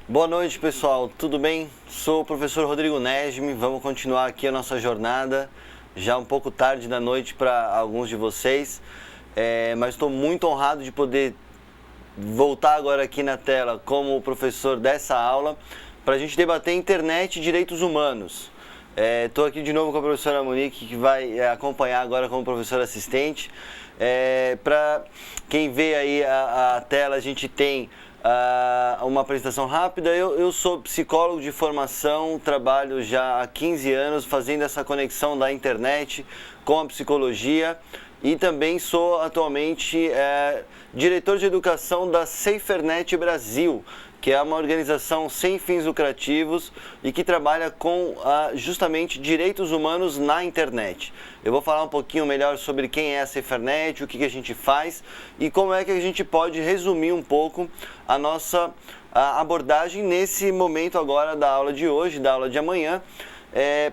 Boa noite, pessoal, tudo bem? Sou o professor Rodrigo Nesme, vamos continuar aqui a nossa jornada, já um pouco tarde da noite para alguns de vocês, mas estou muito honrado de poder voltar agora aqui na tela como professor dessa aula, para a gente debater internet e direitos humanos. Estou aqui de novo com a professora Monique, que vai acompanhar agora como professora assistente. Para quem vê aí a tela, a gente tem uma apresentação rápida. Eu sou psicólogo de formação, trabalho já há 15 anos fazendo essa conexão da internet com a psicologia e também sou atualmente diretor de educação da SaferNet Brasil, que é uma organização sem fins lucrativos e que trabalha com justamente direitos humanos na internet. Eu vou falar um pouquinho melhor sobre quem é a SaferNet, o que a gente faz e como é que a gente pode resumir um pouco a nossa abordagem nesse momento agora da aula de hoje, da aula de amanhã,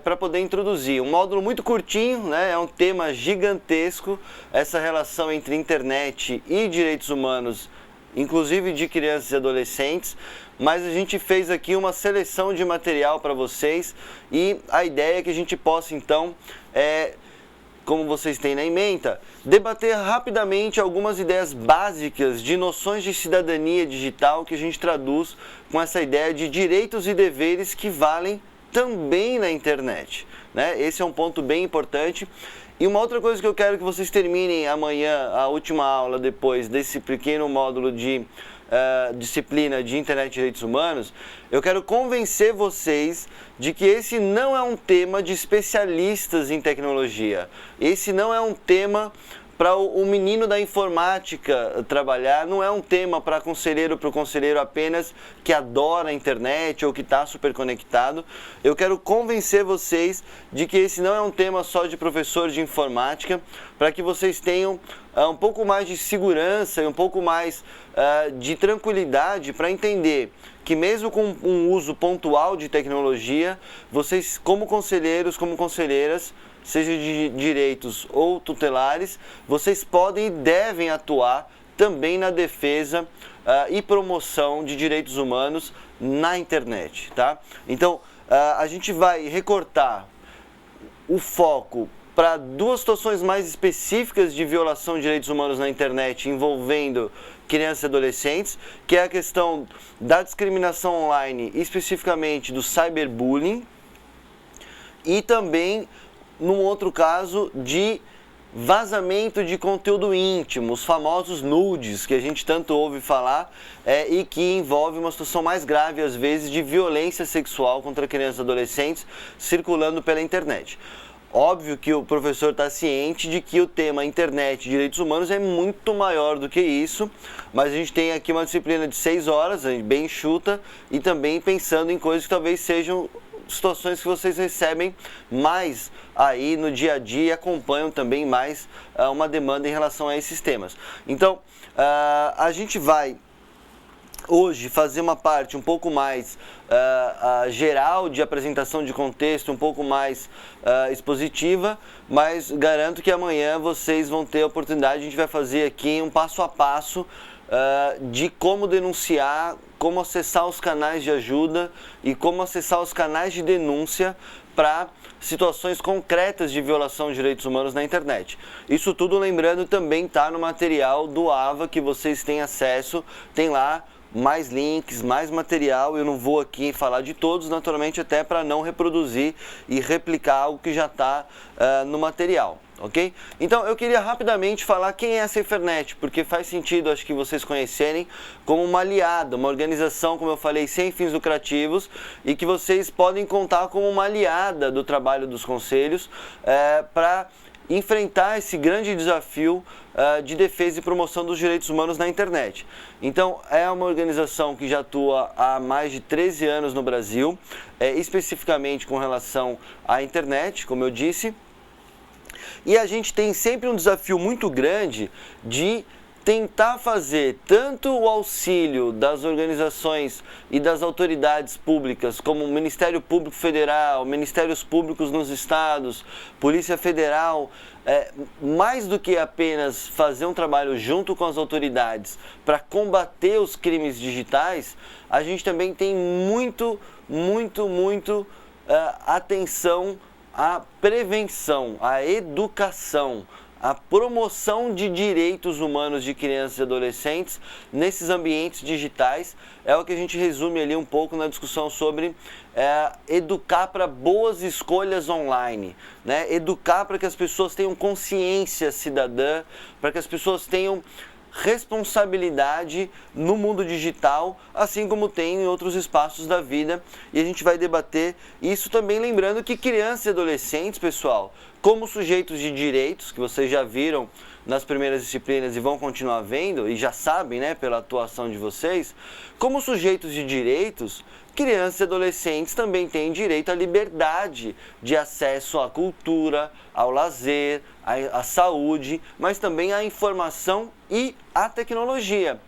para poder introduzir um módulo muito curtinho, né? É um tema gigantesco, essa relação entre internet e direitos humanos, inclusive de crianças e adolescentes, mas a gente fez aqui uma seleção de material para vocês e a ideia é que a gente possa então, como vocês têm na ementa, debater rapidamente algumas ideias básicas de noções de cidadania digital que a gente traduz com essa ideia de direitos e deveres que valem também na internet, né? Esse é um ponto bem importante. E uma outra coisa que eu quero que vocês terminem amanhã, a última aula depois desse pequeno módulo de disciplina de internet e direitos humanos, eu quero convencer vocês de que esse não é um tema de especialistas em tecnologia. Esse não é um tema para o menino da informática trabalhar, não é um tema para o conselheiro apenas que adora a internet ou que está super conectado. Eu quero convencer vocês de que esse não é um tema só de professor de informática, para que vocês tenham um pouco mais de segurança e um pouco mais de tranquilidade para entender que mesmo com um uso pontual de tecnologia, vocês como conselheiros, como conselheiras, seja de direitos ou tutelares, vocês podem e devem atuar também na defesa e promoção de direitos humanos na internet, tá? Então, a gente vai recortar o foco para duas situações mais específicas de violação de direitos humanos na internet envolvendo crianças e adolescentes, que é a questão da discriminação online, especificamente do cyberbullying, e também num outro caso de vazamento de conteúdo íntimo, os famosos nudes que a gente tanto ouve falar e que envolve uma situação mais grave às vezes de violência sexual contra crianças e adolescentes circulando pela internet. Óbvio que o professor está ciente de que o tema internet e direitos humanos é muito maior do que isso, mas a gente tem aqui uma disciplina de 6 horas, bem enxuta, e também pensando em coisas que talvez sejam situações que vocês recebem mais aí no dia a dia e acompanham também mais uma demanda em relação a esses temas. Então, a gente vai hoje fazer uma parte um pouco mais geral de apresentação de contexto, um pouco mais expositiva, mas garanto que amanhã vocês vão ter a oportunidade, a gente vai fazer aqui um passo a passo de como denunciar, como acessar os canais de ajuda e como acessar os canais de denúncia para situações concretas de violação de direitos humanos na internet. Isso tudo, lembrando, também está no material do AVA que vocês têm acesso, tem lá mais links, mais material. Eu não vou aqui falar de todos, naturalmente, até para não reproduzir e replicar algo que já está no material. Ok? Então eu queria rapidamente falar quem é a SaferNet, porque faz sentido, acho que vocês conhecerem como uma aliada, uma organização, como eu falei, sem fins lucrativos e que vocês podem contar como uma aliada do trabalho dos conselhos para enfrentar esse grande desafio de defesa e promoção dos direitos humanos na internet. Então, é uma organização que já atua há mais de 13 anos no Brasil, especificamente com relação à internet, como eu disse. E a gente tem sempre um desafio muito grande de tentar fazer tanto o auxílio das organizações e das autoridades públicas, como o Ministério Público Federal, Ministérios Públicos nos estados, Polícia Federal, mais do que apenas fazer um trabalho junto com as autoridades para combater os crimes digitais, a gente também tem muito atenção à prevenção, à educação, a promoção de direitos humanos de crianças e adolescentes nesses ambientes digitais. É o que a gente resume ali um pouco na discussão sobre educar para boas escolhas online, né? Educar para que as pessoas tenham consciência cidadã, para que as pessoas tenham responsabilidade no mundo digital, assim como tem em outros espaços da vida, e a gente vai debater isso também, lembrando que crianças e adolescentes, pessoal, como sujeitos de direitos, que vocês já viram nas primeiras disciplinas e vão continuar vendo, e já sabem, né, pela atuação de vocês, como sujeitos de direitos, crianças e adolescentes também têm direito à liberdade de acesso à cultura, ao lazer, à saúde, mas também à informação e à tecnologia.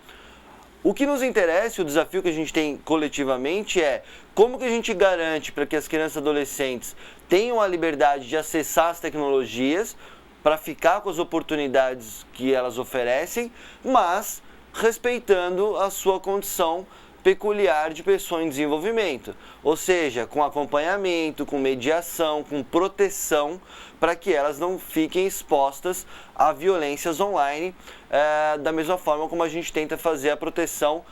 O que nos interessa, o desafio que a gente tem coletivamente é como que a gente garante para que as crianças e adolescentes tenham a liberdade de acessar as tecnologias para ficar com as oportunidades que elas oferecem, mas respeitando a sua condição peculiar de pessoa em desenvolvimento, ou seja, com acompanhamento, com mediação, com proteção, para que elas não fiquem expostas a violências online, da mesma forma como a gente tenta fazer a proteção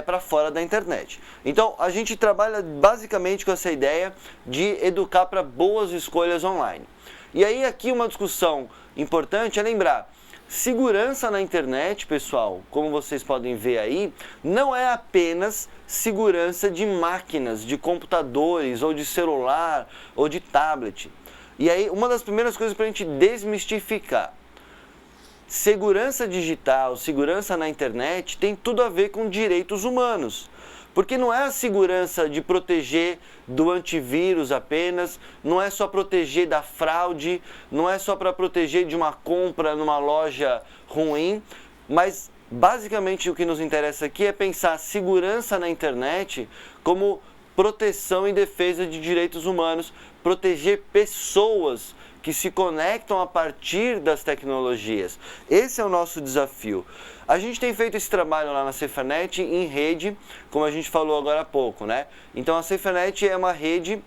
para fora da internet. Então, a gente trabalha basicamente com essa ideia de educar para boas escolhas online. E aí, aqui uma discussão importante é lembrar: segurança na internet, pessoal, como vocês podem ver aí, não é apenas segurança de máquinas, de computadores, ou de celular, ou de tablet. E aí, uma das primeiras coisas para a gente desmistificar: segurança digital, segurança na internet tem tudo a ver com direitos humanos. Porque não é a segurança de proteger do antivírus apenas, não é só proteger da fraude, não é só para proteger de uma compra numa loja ruim, mas basicamente o que nos interessa aqui é pensar segurança na internet como proteção e defesa de direitos humanos, proteger pessoas que se conectam a partir das tecnologias. Esse é o nosso desafio. A gente tem feito esse trabalho lá na Cefanet em rede, como a gente falou agora há pouco, né? Então a Cefanet é uma rede,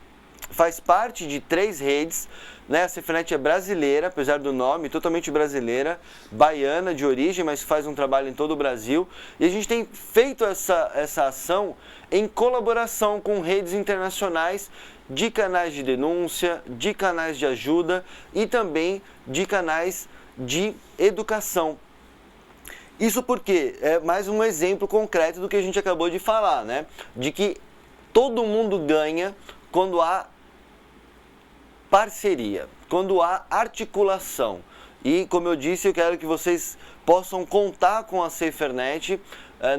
faz parte de 3 redes, né? A Cefanet é brasileira, apesar do nome, totalmente brasileira, baiana de origem, mas faz um trabalho em todo o Brasil. E a gente tem feito essa ação em colaboração com redes internacionais de canais de denúncia, de canais de ajuda e também de canais de educação. Isso porque é mais um exemplo concreto do que a gente acabou de falar, né? De que todo mundo ganha quando há parceria, quando há articulação. E, como eu disse, eu quero que vocês possam contar com a SaferNet,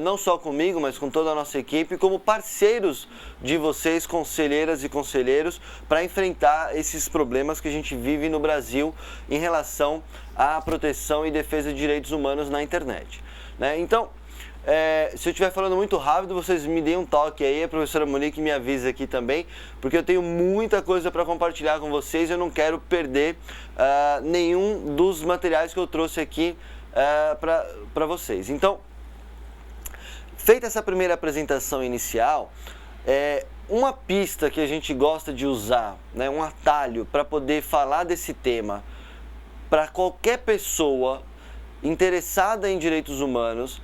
não só comigo, mas com toda a nossa equipe, como parceiros de vocês, conselheiras e conselheiros, para enfrentar esses problemas que a gente vive no Brasil em relação à proteção e defesa de direitos humanos na internet, né? Então, se eu estiver falando muito rápido, vocês me deem um toque aí, a professora Monique me avisa aqui também, porque eu tenho muita coisa para compartilhar com vocês e eu não quero perder nenhum dos materiais que eu trouxe aqui para vocês. Então, feita essa primeira apresentação inicial, uma pista que a gente gosta de usar, né, um atalho para poder falar desse tema para qualquer pessoa interessada em direitos humanos,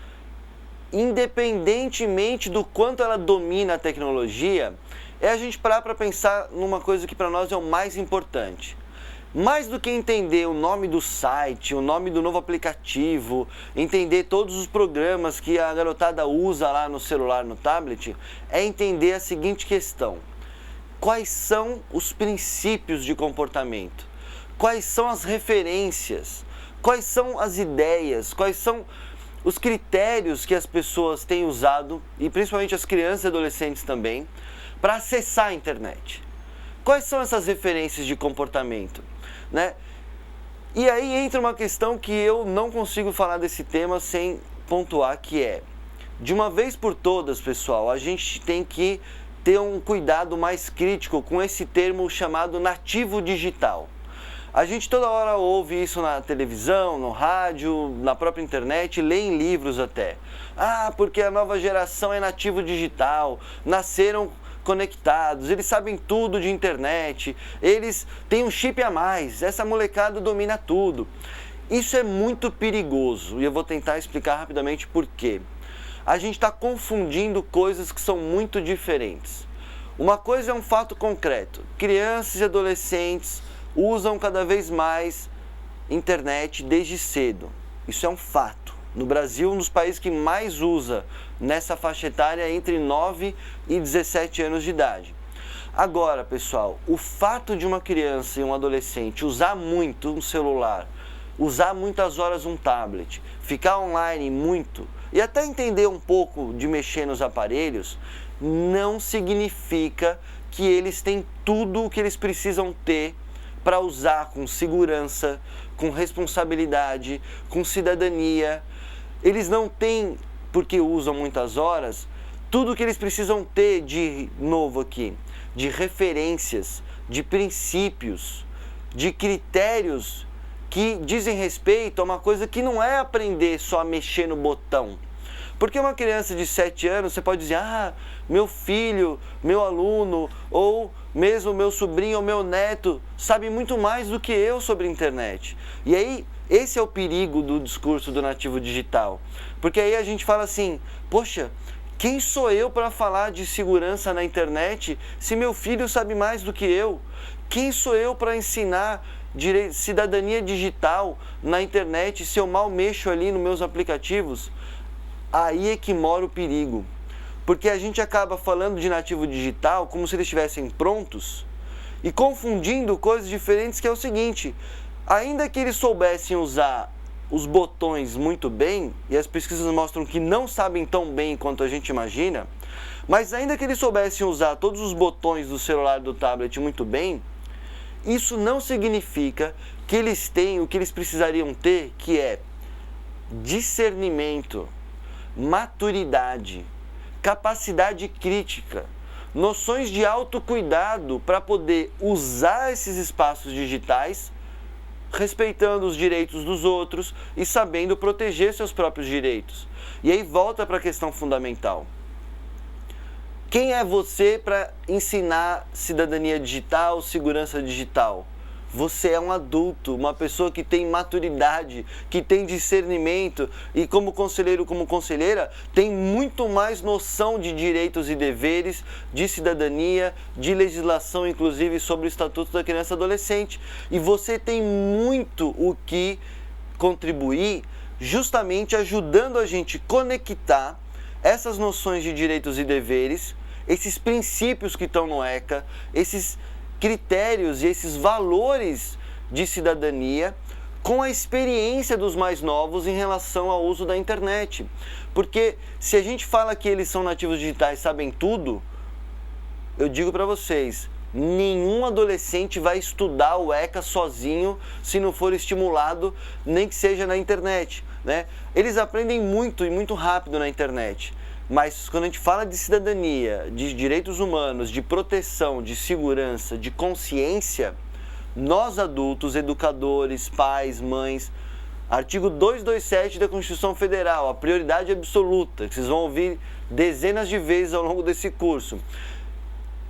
independentemente do quanto ela domina a tecnologia, é a gente parar para pensar numa coisa que para nós é o mais importante. Mais do que entender o nome do site, o nome do novo aplicativo, entender todos os programas que a garotada usa lá no celular, no tablet, é entender a seguinte questão: quais são os princípios de comportamento? Quais são as referências? Quais são as ideias? Quais são os critérios que as pessoas têm usado, e principalmente as crianças e adolescentes também, para acessar a internet? Quais são essas referências de comportamento, né? E aí entra uma questão que eu não consigo falar desse tema sem pontuar, que é, de uma vez por todas, pessoal, a gente tem que ter um cuidado mais crítico com esse termo chamado nativo digital. A gente toda hora ouve isso na televisão, no rádio, na própria internet, lê em livros até. Ah, porque a nova geração é nativo digital, nasceram conectados, eles sabem tudo de internet, eles têm um chip a mais, essa molecada domina tudo. Isso é muito perigoso e eu vou tentar explicar rapidamente por quê. A gente está confundindo coisas que são muito diferentes. Uma coisa é um fato concreto: crianças e adolescentes usam cada vez mais internet desde cedo. Isso é um fato. No Brasil, um dos países que mais usa nessa faixa etária é entre 9 e 17 anos de idade. Agora, pessoal, o fato de uma criança e um adolescente usar muito um celular, usar muitas horas um tablet, ficar online muito e até entender um pouco de mexer nos aparelhos, não significa que eles têm tudo o que eles precisam ter para usar com segurança, com responsabilidade, com cidadania. Eles não têm, porque usam muitas horas, tudo o que eles precisam ter de novo aqui, de referências, de princípios, de critérios que dizem respeito a uma coisa que não é aprender só a mexer no botão. Porque uma criança de 7 anos, você pode dizer, ah, meu filho, meu aluno, ou mesmo meu sobrinho ou meu neto, sabe muito mais do que eu sobre a internet. E aí, esse é o perigo do discurso do nativo digital. Porque aí a gente fala assim, poxa, quem sou eu para falar de segurança na internet se meu filho sabe mais do que eu? Quem sou eu para ensinar cidadania digital na internet se eu mal mexo ali nos meus aplicativos? Aí é que mora o perigo, porque a gente acaba falando de nativo digital como se eles estivessem prontos e confundindo coisas diferentes, que é o seguinte: ainda que eles soubessem usar os botões muito bem, e as pesquisas mostram que não sabem tão bem quanto a gente imagina, mas ainda que eles soubessem usar todos os botões do celular e do tablet muito bem, isso não significa que eles têm o que eles precisariam ter, que é discernimento, maturidade, capacidade crítica, noções de autocuidado para poder usar esses espaços digitais respeitando os direitos dos outros e sabendo proteger seus próprios direitos. E aí volta para a questão fundamental. Quem é você para ensinar cidadania digital, segurança digital? Você é um adulto, uma pessoa que tem maturidade, que tem discernimento e como conselheiro, como conselheira, tem muito mais noção de direitos e deveres, de cidadania, de legislação, inclusive sobre o Estatuto da Criança e Adolescente. E você tem muito o que contribuir, justamente ajudando a gente a conectar essas noções de direitos e deveres, esses princípios que estão no ECA, esses critérios e esses valores de cidadania com a experiência dos mais novos em relação ao uso da internet. Porque se a gente fala que eles são nativos digitais, sabem tudo, eu digo para vocês, nenhum adolescente vai estudar o ECA sozinho se não for estimulado, nem que seja na internet, né? Eles aprendem muito e muito rápido na internet. Mas quando a gente fala de cidadania, de direitos humanos, de proteção, de segurança, de consciência, nós adultos, educadores, pais, mães, artigo 227 da Constituição Federal, a prioridade absoluta, que vocês vão ouvir dezenas de vezes ao longo desse curso,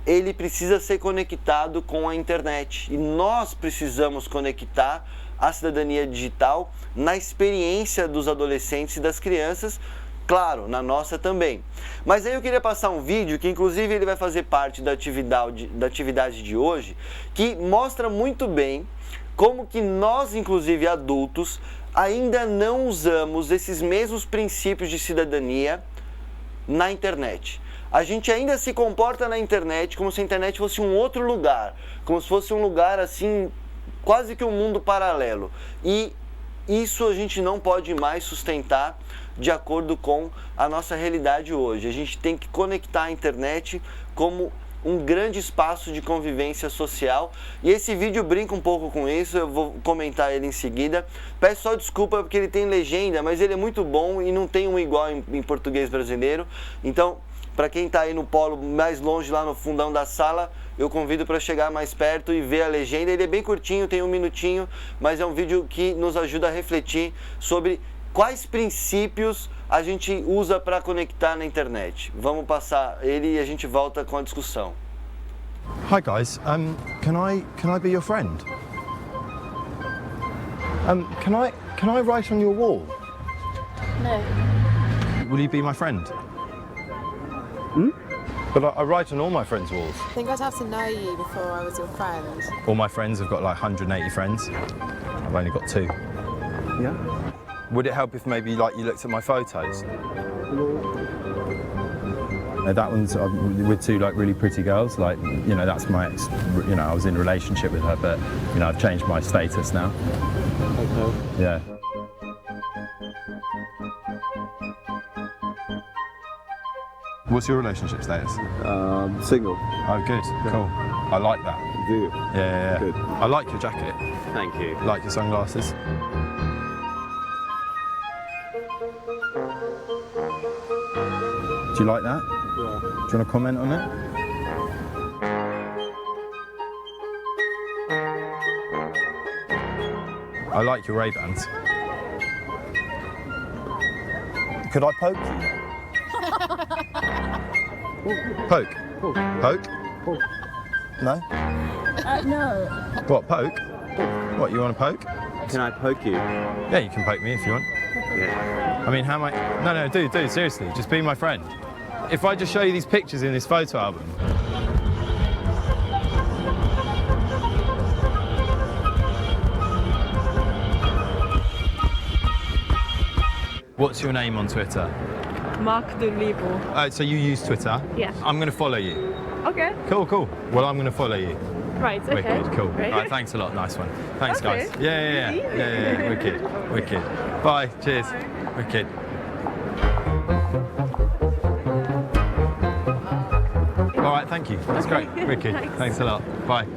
ele precisa ser conectado com a internet. E nós precisamos conectar a cidadania digital na experiência dos adolescentes e das crianças, claro, na nossa também. Mas aí eu queria passar um vídeo, que inclusive ele vai fazer parte da atividade de hoje, que mostra muito bem como que nós, inclusive adultos, ainda não usamos esses mesmos princípios de cidadania na internet. A gente ainda se comporta na internet como se a internet fosse um outro lugar, como se fosse um lugar assim, quase que um mundo paralelo. E isso a gente não pode mais sustentar de acordo com a nossa realidade hoje. A gente tem que conectar a internet como um grande espaço de convivência social. E esse vídeo brinca um pouco com isso, eu vou comentar ele em seguida. Peço só desculpa porque ele tem legenda, mas ele é muito bom e não tem um igual em português brasileiro. Então, para quem está aí no polo mais longe, lá no fundão da sala, eu convido para chegar mais perto e ver a legenda. Ele é bem curtinho, tem 1 minutinho, mas é um vídeo que nos ajuda a refletir sobre quais princípios a gente usa para conectar na internet. Vamos passar ele e a gente volta com a discussão. Hi guys, can I be your friend? Can I write on your wall? No. Will you be my friend? But I write on all my friends' walls. I think I'd have to know you before I was your friend. All my friends have got like 180 friends. I've only got 2. Yeah? Would it help if maybe like you looked at my photos? That one's with 2 like really pretty girls. Like, you know, that's my ex. You know, I was in a relationship with her, but you know, I've changed my status now. Okay. Yeah. What's your relationship status? Single. Oh, good, cool. I like that. Do you? Yeah. Good. I like your jacket. Thank you. I like your sunglasses. Do you like that? Yeah. Do you want to comment on it? I like your Ray-Bans. Could I poke you? Poke? Poke? No? No. What, poke? What, you want to poke? Can I poke you? Yeah, you can poke me if you want. Yeah. I mean, how am I... No, dude, seriously, just be my friend. If I just show you these pictures in this photo album... What's your name on Twitter? Mark the label. So you use Twitter? Yeah. I'm going to follow you. Okay. Cool. Well, I'm going to follow you. Right. Okay. Wicked, cool. Great. Right, thanks a lot, nice one. Thanks, Okay. guys. Yeah. Wicked. Bye, cheers. Wicked. All right, thank you. That's great. Wicked. Thanks a lot. Bye.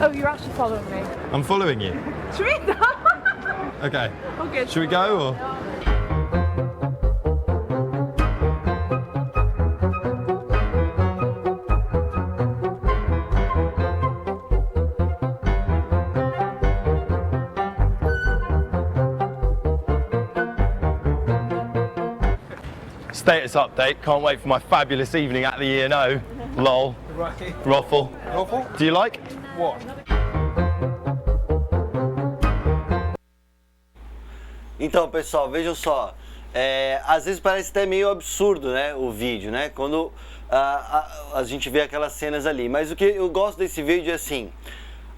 Oh, you're actually following me. I'm following you. Should we? Okay. Okay. Should we go or? Status update. Can't wait for my fabulous evening at the E&O. Lol. Ruffle. Do you like? What? Então, pessoal, vejam só. Às vezes parece até meio absurdo, né, o vídeo, né? Quando a gente vê aquelas cenas ali. Mas o que eu gosto desse vídeo é assim...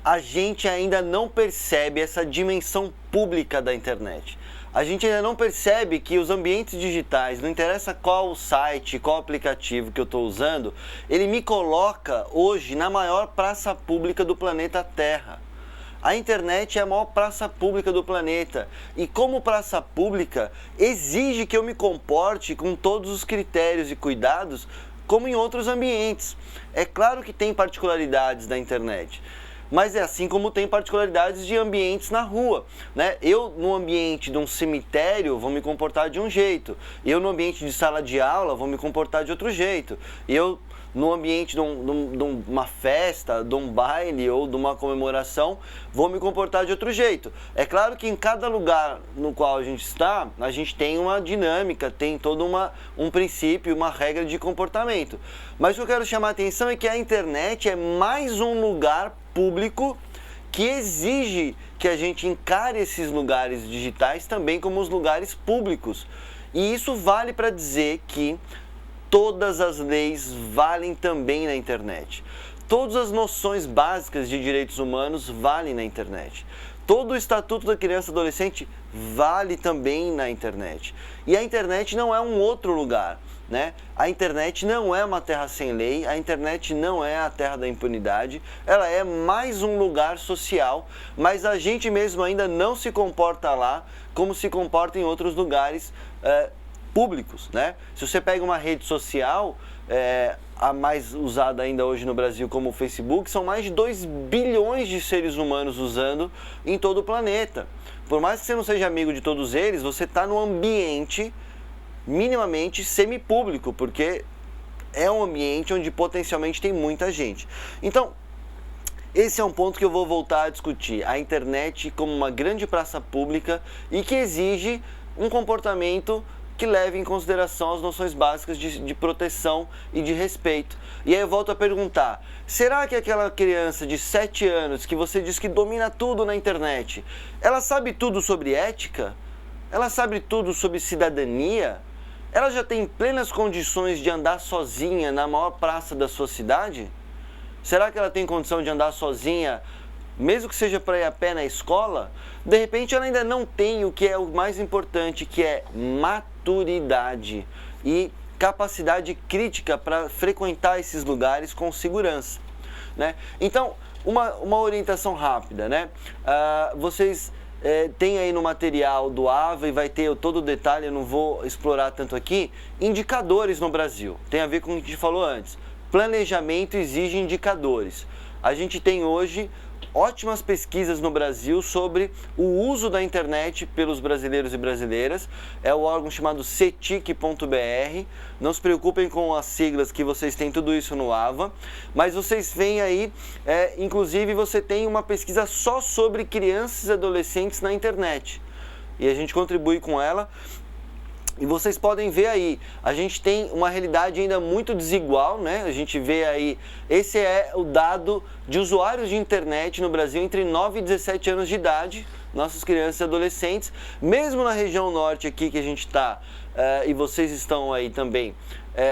A gente ainda não percebe essa dimensão pública da internet. A gente ainda não percebe que os ambientes digitais, não interessa qual o site, qual aplicativo que eu estou usando, ele me coloca hoje na maior praça pública do planeta Terra. A internet é a maior praça pública do planeta e, como praça pública, exige que eu me comporte com todos os critérios e cuidados como em outros ambientes. É claro que tem particularidades da internet, mas é assim como tem particularidades de ambientes na rua, né? Eu, no ambiente de um cemitério, vou me comportar de um jeito. Eu, no ambiente de sala de aula, vou me comportar de outro jeito. Eu, no ambiente de uma festa, de um baile ou de uma comemoração, vou me comportar de outro jeito. É claro que em cada lugar no qual a gente está, a gente tem uma dinâmica, tem todo um princípio, uma regra de comportamento. Mas o que eu quero chamar a atenção é que a internet é mais um lugar público que exige que a gente encare esses lugares digitais também como os lugares públicos. E isso vale para dizer que todas as leis valem também na internet. todas as noções básicas de direitos humanos valem na internet. Todo o Estatuto da Criança e Adolescente vale também na internet. E a internet não é um outro lugar, né? A internet não é uma terra sem lei, a internet não é a terra da impunidade, ela é mais um lugar social, mas a gente mesmo ainda não se comporta lá como se comporta em outros lugares públicos, né? Se você pega uma rede social, a mais usada ainda hoje no Brasil como o Facebook, são mais de 2 bilhões de seres humanos usando em todo o planeta. Por mais que você não seja amigo de todos eles, você está num ambiente minimamente semipúblico, porque é um ambiente onde potencialmente tem muita gente. Então, esse é um ponto que eu vou voltar a discutir. A internet como uma grande praça pública e que exige um comportamento que leve em consideração as noções básicas de proteção e de respeito. E aí eu volto a perguntar, será que aquela criança de 7 anos que você diz que domina tudo na internet, ela sabe tudo sobre ética? Ela sabe tudo sobre cidadania? Ela já tem plenas condições de andar sozinha na maior praça da sua cidade? Será que ela tem condição de andar sozinha, mesmo que seja para ir a pé na escola? De repente ela ainda não tem o que é o mais importante, que é maturidade e capacidade crítica para frequentar esses lugares com segurança, né? Então, uma orientação rápida, né? Vocês tem aí no material do AVA e vai ter todo o detalhe, eu não vou explorar tanto aqui, indicadores no Brasil. Tem a ver com o que a gente falou antes. Planejamento exige indicadores. A gente tem hoje ótimas pesquisas no Brasil sobre o uso da internet pelos brasileiros e brasileiras. É o órgão chamado cetic.br. Não se preocupem com as siglas, que vocês têm tudo isso no AVA. Mas vocês veem aí, inclusive você tem uma pesquisa só sobre crianças e adolescentes na internet. E a gente contribui com ela. E vocês podem ver aí, a gente tem uma realidade ainda muito desigual, né? A gente vê aí, esse é o dado de usuários de internet no Brasil entre 9 e 17 anos de idade, nossas crianças e adolescentes, mesmo na região norte aqui que a gente está, e vocês estão aí também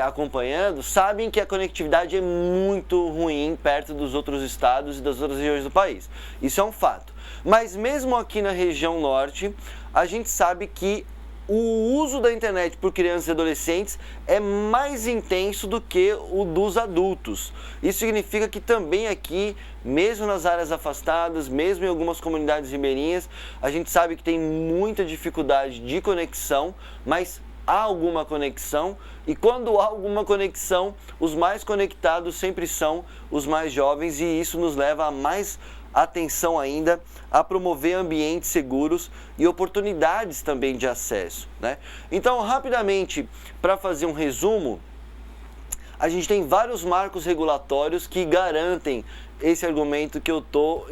acompanhando, sabem que a conectividade é muito ruim perto dos outros estados e das outras regiões do país. Isso é um fato. Mas mesmo aqui na região norte, a gente sabe que o uso da internet por crianças e adolescentes é mais intenso do que o dos adultos. Isso significa que também aqui, mesmo nas áreas afastadas, mesmo em algumas comunidades ribeirinhas, a gente sabe que tem muita dificuldade de conexão, mas há alguma conexão, e quando há alguma conexão, os mais conectados sempre são os mais jovens, e isso nos leva a mais atenção ainda a promover ambientes seguros e oportunidades também de acesso, né? Então, rapidamente, para fazer um resumo, a gente tem vários marcos regulatórios que garantem esse argumento que eu estou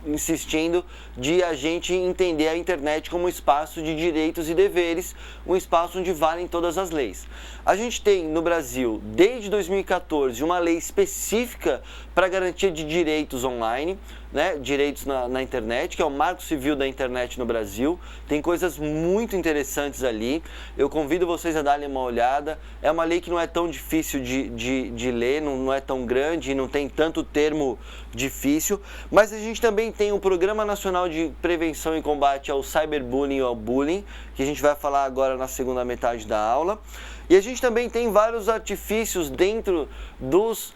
insistindo de a gente entender a internet como um espaço de direitos e deveres, um espaço onde valem todas as leis. A gente tem no Brasil, desde 2014, uma lei específica para garantia de direitos online, né, direitos na internet, que é o Marco Civil da Internet no Brasil. Tem coisas muito interessantes ali, eu convido vocês a darem uma olhada. É uma lei que não é tão difícil de ler, não é tão grande, não tem tanto termo difícil, mas a gente também tem o Programa Nacional de Prevenção e Combate ao Cyberbullying e ao Bullying, que a gente vai falar agora na segunda metade da aula. E a gente também tem vários artifícios dentro dos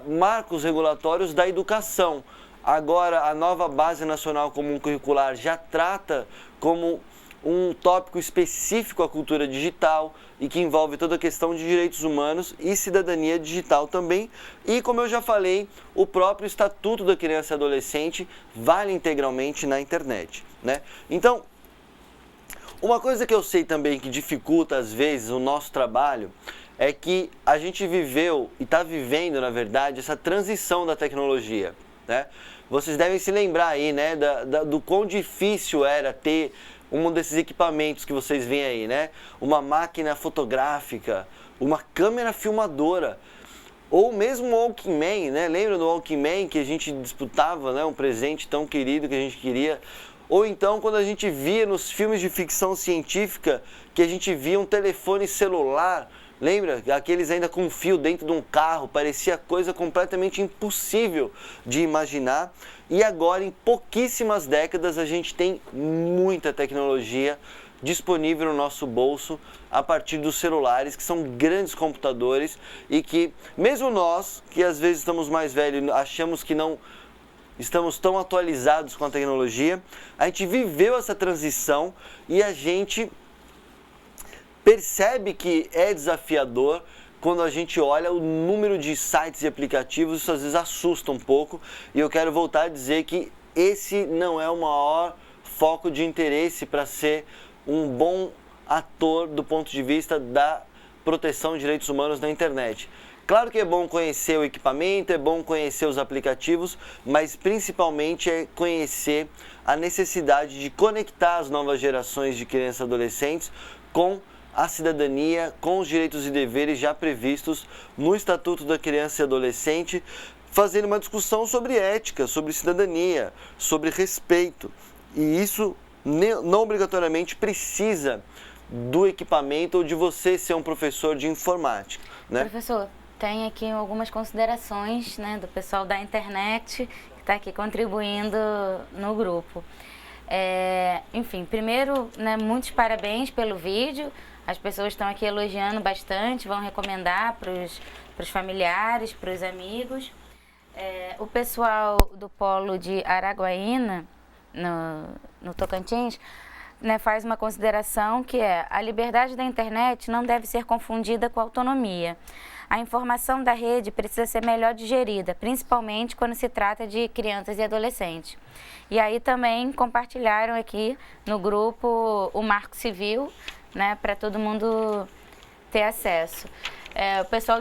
marcos regulatórios da educação. Agora, a nova Base Nacional Comum Curricular já trata como um tópico específico a cultura digital e que envolve toda a questão de direitos humanos e cidadania digital também. E, como eu já falei, o próprio Estatuto da Criança e Adolescente vale integralmente na internet, né? Então, uma coisa que eu sei também que dificulta às vezes o nosso trabalho é que a gente viveu e está vivendo, na verdade, essa transição da tecnologia, né? Vocês devem se lembrar aí, né, do quão difícil era ter um desses equipamentos que vocês veem aí, né? Uma máquina fotográfica, uma câmera filmadora, ou mesmo um Walkman, né? Lembra do Walkman que a gente disputava, né? Um presente tão querido que a gente queria. Ou então quando a gente via nos filmes de ficção científica que a gente via um telefone celular Lembra? Aqueles ainda com fio dentro de um carro, parecia coisa completamente impossível de imaginar. E agora, em pouquíssimas décadas, a gente tem muita tecnologia disponível no nosso bolso a partir dos celulares, que são grandes computadores e que, mesmo nós, que às vezes estamos mais velhos, achamos que não estamos tão atualizados com a tecnologia, a gente viveu essa transição e a gente percebe que é desafiador quando a gente olha o número de sites e aplicativos. Isso às vezes assusta um pouco, e eu quero voltar a dizer que esse não é o maior foco de interesse para ser um bom ator do ponto de vista da proteção de direitos humanos na internet. Claro que é bom conhecer o equipamento, é bom conhecer os aplicativos, mas principalmente é conhecer a necessidade de conectar as novas gerações de crianças e adolescentes com a cidadania, com os direitos e deveres já previstos no Estatuto da Criança e Adolescente, fazendo uma discussão sobre ética, sobre cidadania, sobre respeito. E isso não obrigatoriamente precisa do equipamento ou de você ser um professor de informática, né? Professor, tem aqui algumas considerações, né, do pessoal da internet que está aqui contribuindo no grupo. Enfim, primeiro, né, muitos parabéns pelo vídeo. As pessoas estão aqui elogiando bastante, vão recomendar para os familiares, para os amigos. O pessoal do polo de Araguaína, no Tocantins, né, faz uma consideração que a liberdade da internet não deve ser confundida com a autonomia. A informação da rede precisa ser melhor digerida, principalmente quando se trata de crianças e adolescentes. E aí também compartilharam aqui no grupo o Marco Civil, né, para todo mundo ter acesso. O pessoal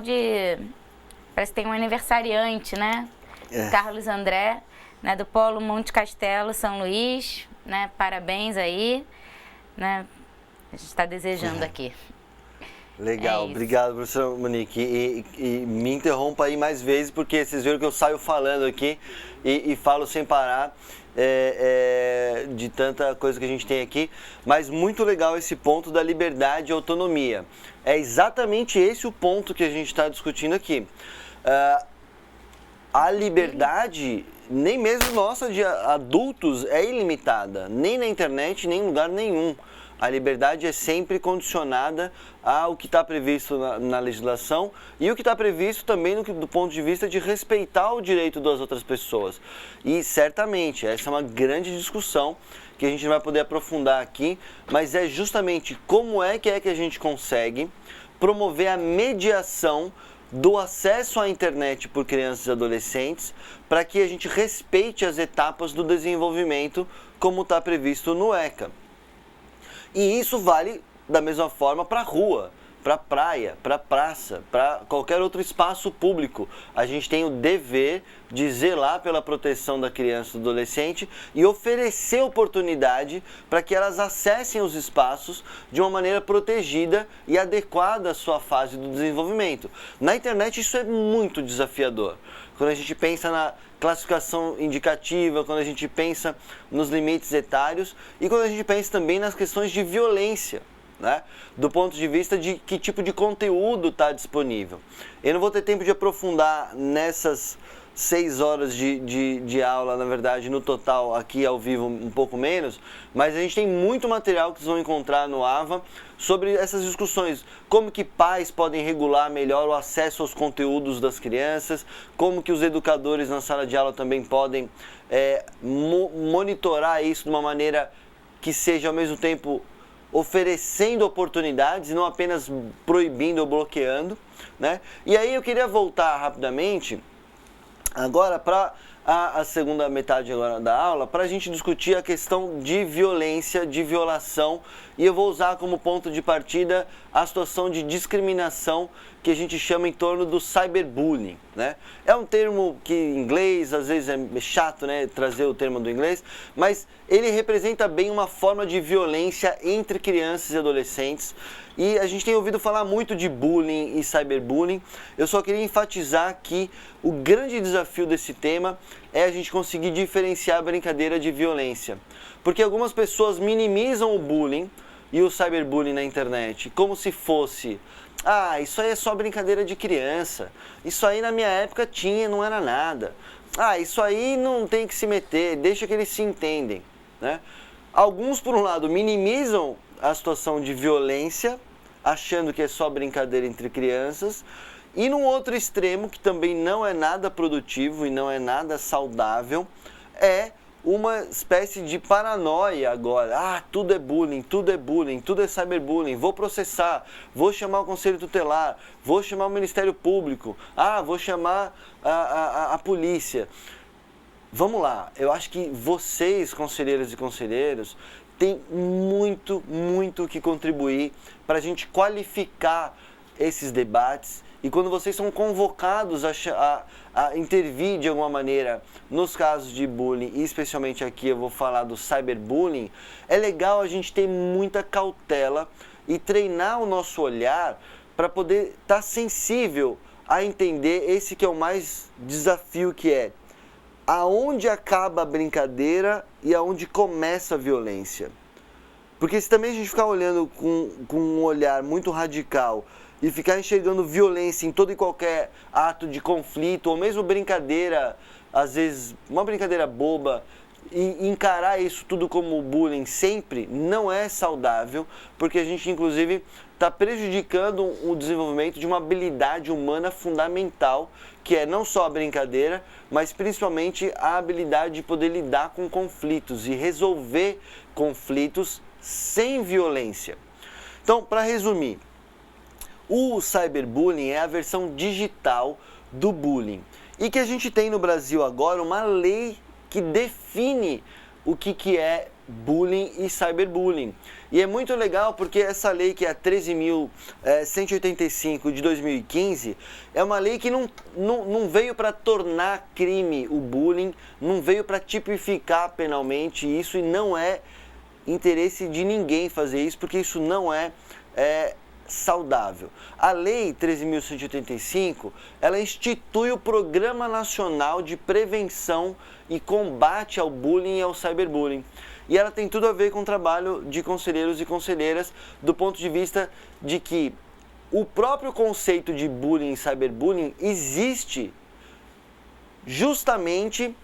parece que tem um aniversariante, né? Carlos André, né, do Polo Monte Castelo, São Luís, né? Parabéns aí, né? A gente está desejando aqui. Legal, obrigado, professora Monique. E me interrompa aí mais vezes, porque vocês viram que eu saio falando aqui e falo sem parar de tanta coisa que a gente tem aqui. Mas muito legal esse ponto da liberdade e autonomia. É exatamente esse o ponto que a gente está discutindo aqui. A liberdade, nem mesmo nossa de adultos, é ilimitada, nem na internet, nem em lugar nenhum. A liberdade é sempre condicionada ao que está previsto na legislação e o que está previsto também do ponto de vista de respeitar o direito das outras pessoas. E certamente, essa é uma grande discussão que a gente não vai poder aprofundar aqui, mas é justamente como é que a gente consegue promover a mediação do acesso à internet por crianças e adolescentes para que a gente respeite as etapas do desenvolvimento como está previsto no ECA. E isso vale da mesma forma para a rua, para a praia, para a praça, para qualquer outro espaço público. A gente tem o dever de zelar pela proteção da criança e do adolescente e oferecer oportunidade para que elas acessem os espaços de uma maneira protegida e adequada à sua fase do desenvolvimento. Na internet isso é muito desafiador. Quando a gente pensa na classificação indicativa, quando a gente pensa nos limites etários e quando a gente pensa também nas questões de violência, né? Do ponto de vista de que tipo de conteúdo está disponível. Eu não vou ter tempo de aprofundar nessas 6 horas de aula, na verdade, no total, aqui ao vivo um pouco menos, mas a gente tem muito material que vocês vão encontrar no AVA sobre essas discussões, como que pais podem regular melhor o acesso aos conteúdos das crianças, como que os educadores na sala de aula também podem monitorar isso de uma maneira que seja ao mesmo tempo oferecendo oportunidades e não apenas proibindo ou bloqueando, né? E aí eu queria voltar rapidamente agora para a segunda metade agora da aula, para a gente discutir a questão de violência, de violação, e eu vou usar como ponto de partida a situação de discriminação que a gente chama em torno do cyberbullying, né? É um termo que em inglês, às vezes é chato, né, trazer o termo do inglês, mas ele representa bem uma forma de violência entre crianças e adolescentes. E a gente tem ouvido falar muito de bullying e cyberbullying. Eu só queria enfatizar que o grande desafio desse tema é a gente conseguir diferenciar a brincadeira de violência. Porque algumas pessoas minimizam o bullying e o cyberbullying na internet como se fosse Ah, isso aí é só brincadeira de criança. Isso aí na minha época tinha, não era nada. Ah, isso aí não tem que se meter, deixa que eles se entendem, né? Alguns, por um lado, minimizam a situação de violência, achando que é só brincadeira entre crianças. E num outro extremo, que também não é nada produtivo e não é nada saudável, é uma espécie de paranoia agora. Ah, tudo é bullying, tudo é cyberbullying, vou processar, vou chamar o Conselho Tutelar, vou chamar o Ministério Público, vou chamar a polícia. Vamos lá, eu acho que vocês, conselheiras e conselheiros, têm muito o que contribuir para a gente qualificar esses debates. E quando vocês são convocados a intervir de alguma maneira nos casos de bullying, e especialmente aqui eu vou falar do cyberbullying, é legal a gente ter muita cautela e treinar o nosso olhar para poder estar sensível a entender esse que é o mais desafio, que é aonde acaba a brincadeira e aonde começa a violência. Porque se também a gente ficar olhando com um olhar muito radical e ficar enxergando violência em todo e qualquer ato de conflito, ou mesmo brincadeira, às vezes uma brincadeira boba, e encarar isso tudo como bullying sempre, não é saudável, porque a gente inclusive está prejudicando o desenvolvimento de uma habilidade humana fundamental, que é não só a brincadeira, mas principalmente a habilidade de poder lidar com conflitos e resolver conflitos sem violência. Então, para resumir, o cyberbullying é a versão digital do bullying. E que a gente tem no Brasil agora uma lei que define o que é bullying e cyberbullying. E é muito legal porque essa lei, que é a 13.185 de 2015, é uma lei que não veio para tornar crime o bullying, não veio para tipificar penalmente isso, e não é interesse de ninguém fazer isso, porque isso não é saudável. A Lei 13.185, ela institui o Programa Nacional de Prevenção e Combate ao Bullying e ao Cyberbullying. E ela tem tudo a ver com o trabalho de conselheiros e conselheiras, do ponto de vista de que o próprio conceito de bullying e cyberbullying existe justamente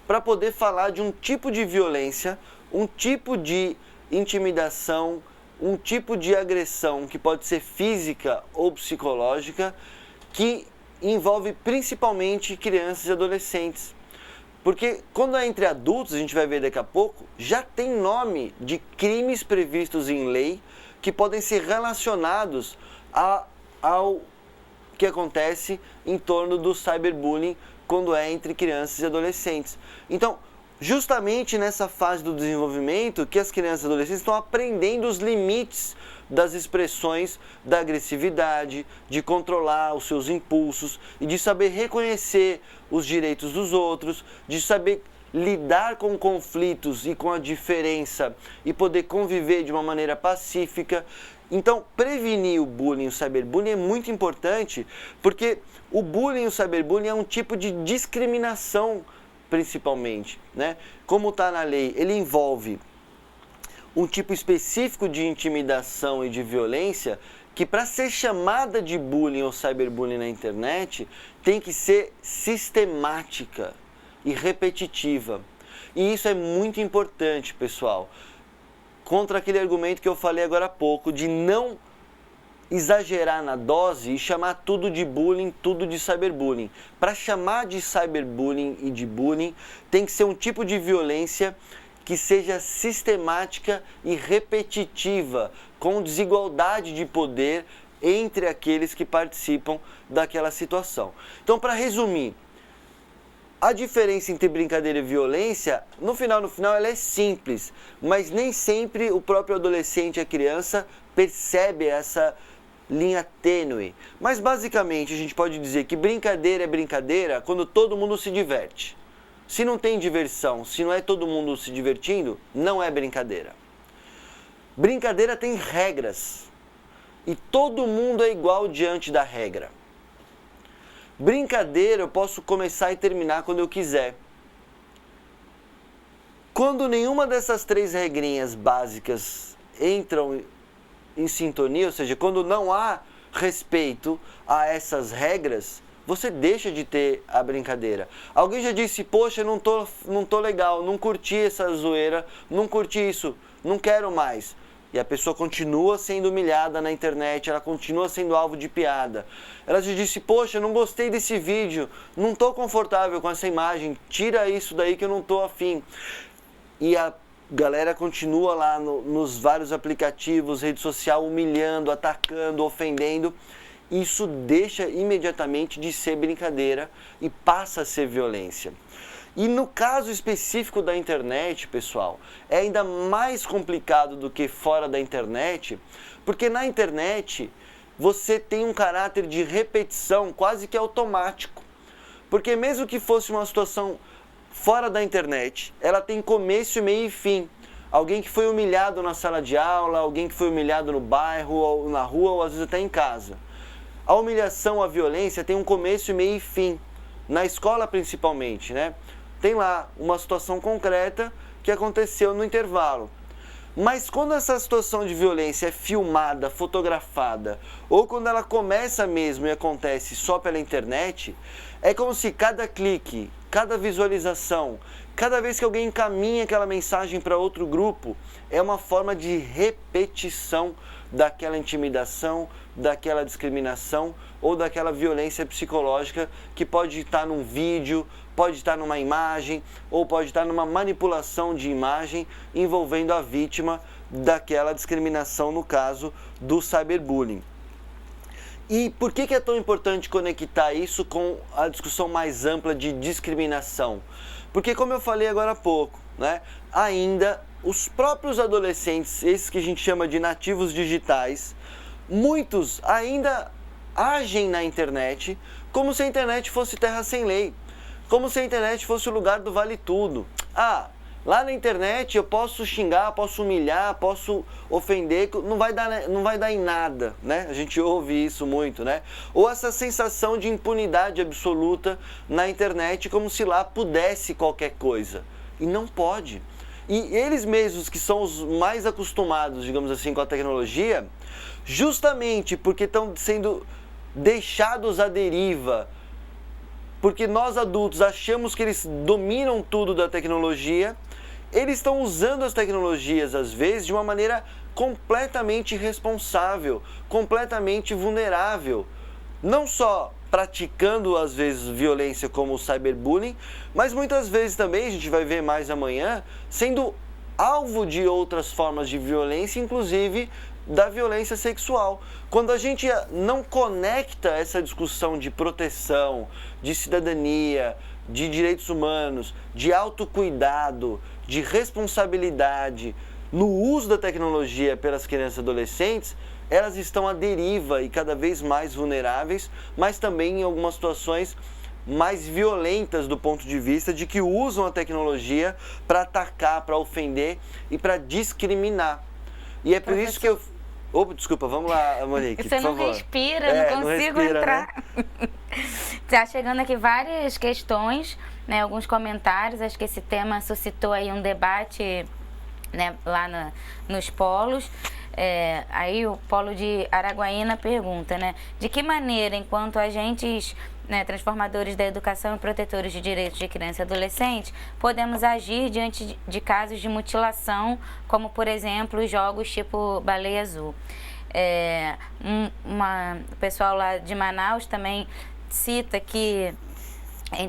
para poder falar de um tipo de violência, um tipo de intimidação, um tipo de agressão que pode ser física ou psicológica, que envolve principalmente crianças e adolescentes. Porque quando é entre adultos, a gente vai ver daqui a pouco, já tem nome de crimes previstos em lei que podem ser relacionados ao que acontece em torno do cyberbullying quando é entre crianças e adolescentes. Então, justamente nessa fase do desenvolvimento que as crianças e adolescentes estão aprendendo os limites das expressões da agressividade, de controlar os seus impulsos e de saber reconhecer os direitos dos outros, de saber lidar com conflitos e com a diferença e poder conviver de uma maneira pacífica. Então, prevenir o bullying e o cyberbullying é muito importante, porque o bullying e o cyberbullying é um tipo de discriminação, principalmente, né? Como está na lei, ele envolve um tipo específico de intimidação e de violência que, para ser chamada de bullying ou cyberbullying na internet, tem que ser sistemática e repetitiva. E isso é muito importante, pessoal, contra aquele argumento que eu falei agora há pouco, de não exagerar na dose e chamar tudo de bullying, tudo de cyberbullying. Para chamar de cyberbullying e de bullying, tem que ser um tipo de violência que seja sistemática e repetitiva, com desigualdade de poder entre aqueles que participam daquela situação. Então, para resumir, a diferença entre brincadeira e violência, no final, ela é simples, mas nem sempre o próprio adolescente, a criança, percebe essa linha tênue. Mas basicamente a gente pode dizer que brincadeira é brincadeira quando todo mundo se diverte. Se não tem diversão, se não é todo mundo se divertindo, não é brincadeira. Brincadeira tem regras e todo mundo é igual diante da regra. Brincadeira eu posso começar e terminar quando eu quiser. Quando nenhuma dessas três regrinhas básicas entram em sintonia, ou seja, quando não há respeito a essas regras, você deixa de ter a brincadeira. Alguém já disse, poxa, não tô legal, não curti essa zoeira, não curti isso, não quero mais. E a pessoa continua sendo humilhada na internet, ela continua sendo alvo de piada. Ela já disse, poxa, não gostei desse vídeo, não estou confortável com essa imagem, tira isso daí que eu não estou afim. E a galera continua lá nos vários aplicativos, rede social, humilhando, atacando, ofendendo. Isso deixa imediatamente de ser brincadeira e passa a ser violência. E no caso específico da internet, pessoal, é ainda mais complicado do que fora da internet, porque na internet você tem um caráter de repetição quase que automático. Porque mesmo que fosse uma situação fora da internet, ela tem começo, meio e fim. Alguém que foi humilhado na sala de aula, alguém que foi humilhado no bairro, ou na rua, ou às vezes até em casa. A humilhação, a violência tem um começo, meio e fim. Na escola principalmente, né? Tem lá uma situação concreta que aconteceu no intervalo. Mas quando essa situação de violência é filmada, fotografada, ou quando ela começa mesmo e acontece só pela internet, é como se cada clique, cada visualização, cada vez que alguém encaminha aquela mensagem para outro grupo, é uma forma de repetição daquela intimidação, daquela discriminação ou daquela violência psicológica que pode estar num vídeo, pode estar numa imagem ou pode estar numa manipulação de imagem envolvendo a vítima daquela discriminação, no caso do cyberbullying. E por que é tão importante conectar isso com a discussão mais ampla de discriminação? Porque, como eu falei agora há pouco, né, ainda os próprios adolescentes, esses que a gente chama de nativos digitais, muitos ainda agem na internet como se a internet fosse terra sem lei, como se a internet fosse o lugar do vale tudo. Ah, lá na internet eu posso xingar, posso humilhar, posso ofender, não vai dar em nada, né? A gente ouve isso muito, né? Ou essa sensação de impunidade absoluta na internet, como se lá pudesse qualquer coisa. E não pode. E eles mesmos, que são os mais acostumados, digamos assim, com a tecnologia, justamente porque estão sendo deixados à deriva, porque nós adultos achamos que eles dominam tudo da tecnologia, eles estão usando as tecnologias, às vezes, de uma maneira completamente irresponsável, completamente vulnerável. Não só praticando, às vezes, violência como o cyberbullying, mas muitas vezes também, a gente vai ver mais amanhã, sendo alvo de outras formas de violência, inclusive da violência sexual. Quando a gente não conecta essa discussão de proteção, de cidadania, de direitos humanos, de autocuidado, de responsabilidade no uso da tecnologia pelas crianças e adolescentes, elas estão à deriva e cada vez mais vulneráveis, mas também em algumas situações mais violentas do ponto de vista de que usam a tecnologia para atacar, para ofender e para discriminar. E é por isso que eu... Opa, desculpa, vamos lá, Monique, Você por não favor. respira, não consigo respira, entrar. Né? Tá chegando aqui várias questões, né, alguns comentários. Acho que esse tema suscitou aí um debate, né, lá nos polos. Aí o polo de Araguaína pergunta, né, de que maneira, enquanto agentes, né, transformadores da educação e protetores de direitos de criança e adolescente, podemos agir diante de casos de mutilação, como, por exemplo, os jogos tipo Baleia Azul. O pessoal lá de Manaus também cita que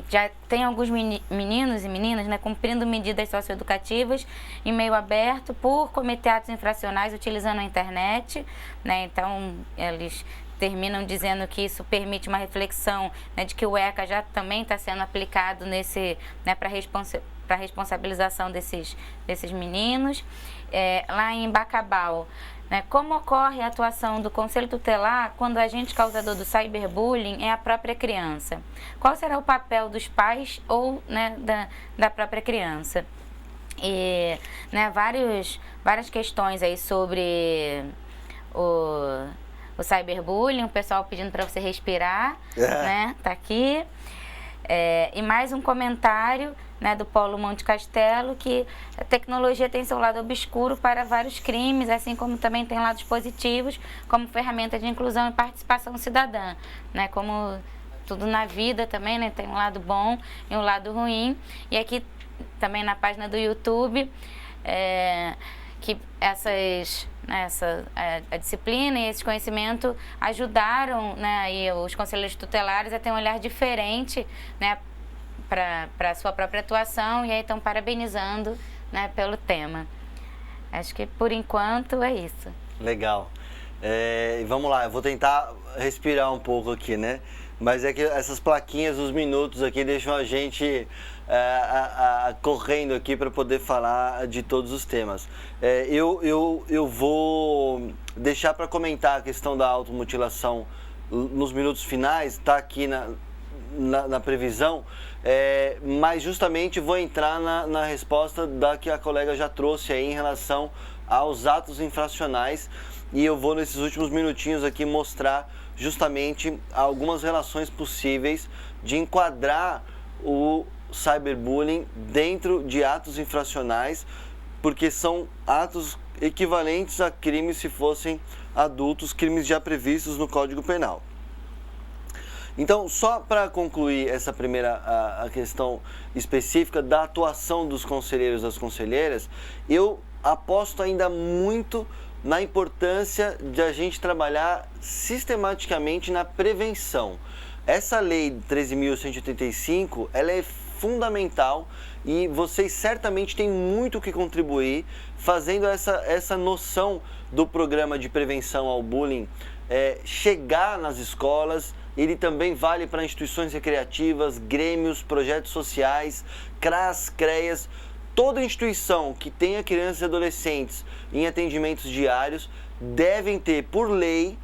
já tem alguns meninos e meninas, né, cumprindo medidas socioeducativas em meio aberto por cometer atos infracionais utilizando a internet, né? Então eles terminam dizendo que isso permite uma reflexão, né, de que o ECA já também está sendo aplicado nesse, né, para responsabilização desses meninos. Lá em Bacabal, né, como ocorre a atuação do Conselho Tutelar quando o agente causador do cyberbullying é a própria criança? Qual será o papel dos pais ou, né, da própria criança? E, né, várias questões aí sobre o cyberbullying, o pessoal pedindo para você respirar, né? Tá aqui. E mais um comentário, né, do Polo Monte Castelo, que a tecnologia tem seu lado obscuro para vários crimes, assim como também tem lados positivos, como ferramenta de inclusão e participação cidadã, né, como tudo na vida também, né, tem um lado bom e um lado ruim. E aqui também na página do YouTube, que a disciplina e esse conhecimento ajudaram, né, e os conselheiros tutelares a ter um olhar diferente, né, para a sua própria atuação, e aí estão parabenizando, né, pelo tema. Acho que por enquanto é isso. Legal. Vamos lá, eu vou tentar respirar um pouco aqui, né? Mas é que essas plaquinhas, os minutos aqui, deixam a gente correndo aqui para poder falar de todos os temas. Eu vou deixar para comentar a questão da automutilação nos minutos finais, está aqui na previsão, mas justamente vou entrar na resposta da que a colega já trouxe aí em relação aos atos infracionais, e eu vou nesses últimos minutinhos aqui mostrar justamente algumas relações possíveis de enquadrar o cyberbullying dentro de atos infracionais, porque são atos equivalentes a crimes se fossem adultos, crimes já previstos no Código Penal. Então, só para concluir essa primeira a questão específica da atuação dos conselheiros e das conselheiras, eu aposto ainda muito na importância de a gente trabalhar sistematicamente na prevenção. Essa lei 13.185, ela é fundamental e vocês certamente têm muito que contribuir fazendo essa noção do programa de prevenção ao bullying chegar nas escolas. Ele também vale para instituições recreativas, grêmios, projetos sociais, CRAS, CREAS. Toda instituição que tenha crianças e adolescentes em atendimentos diários devem ter, por lei,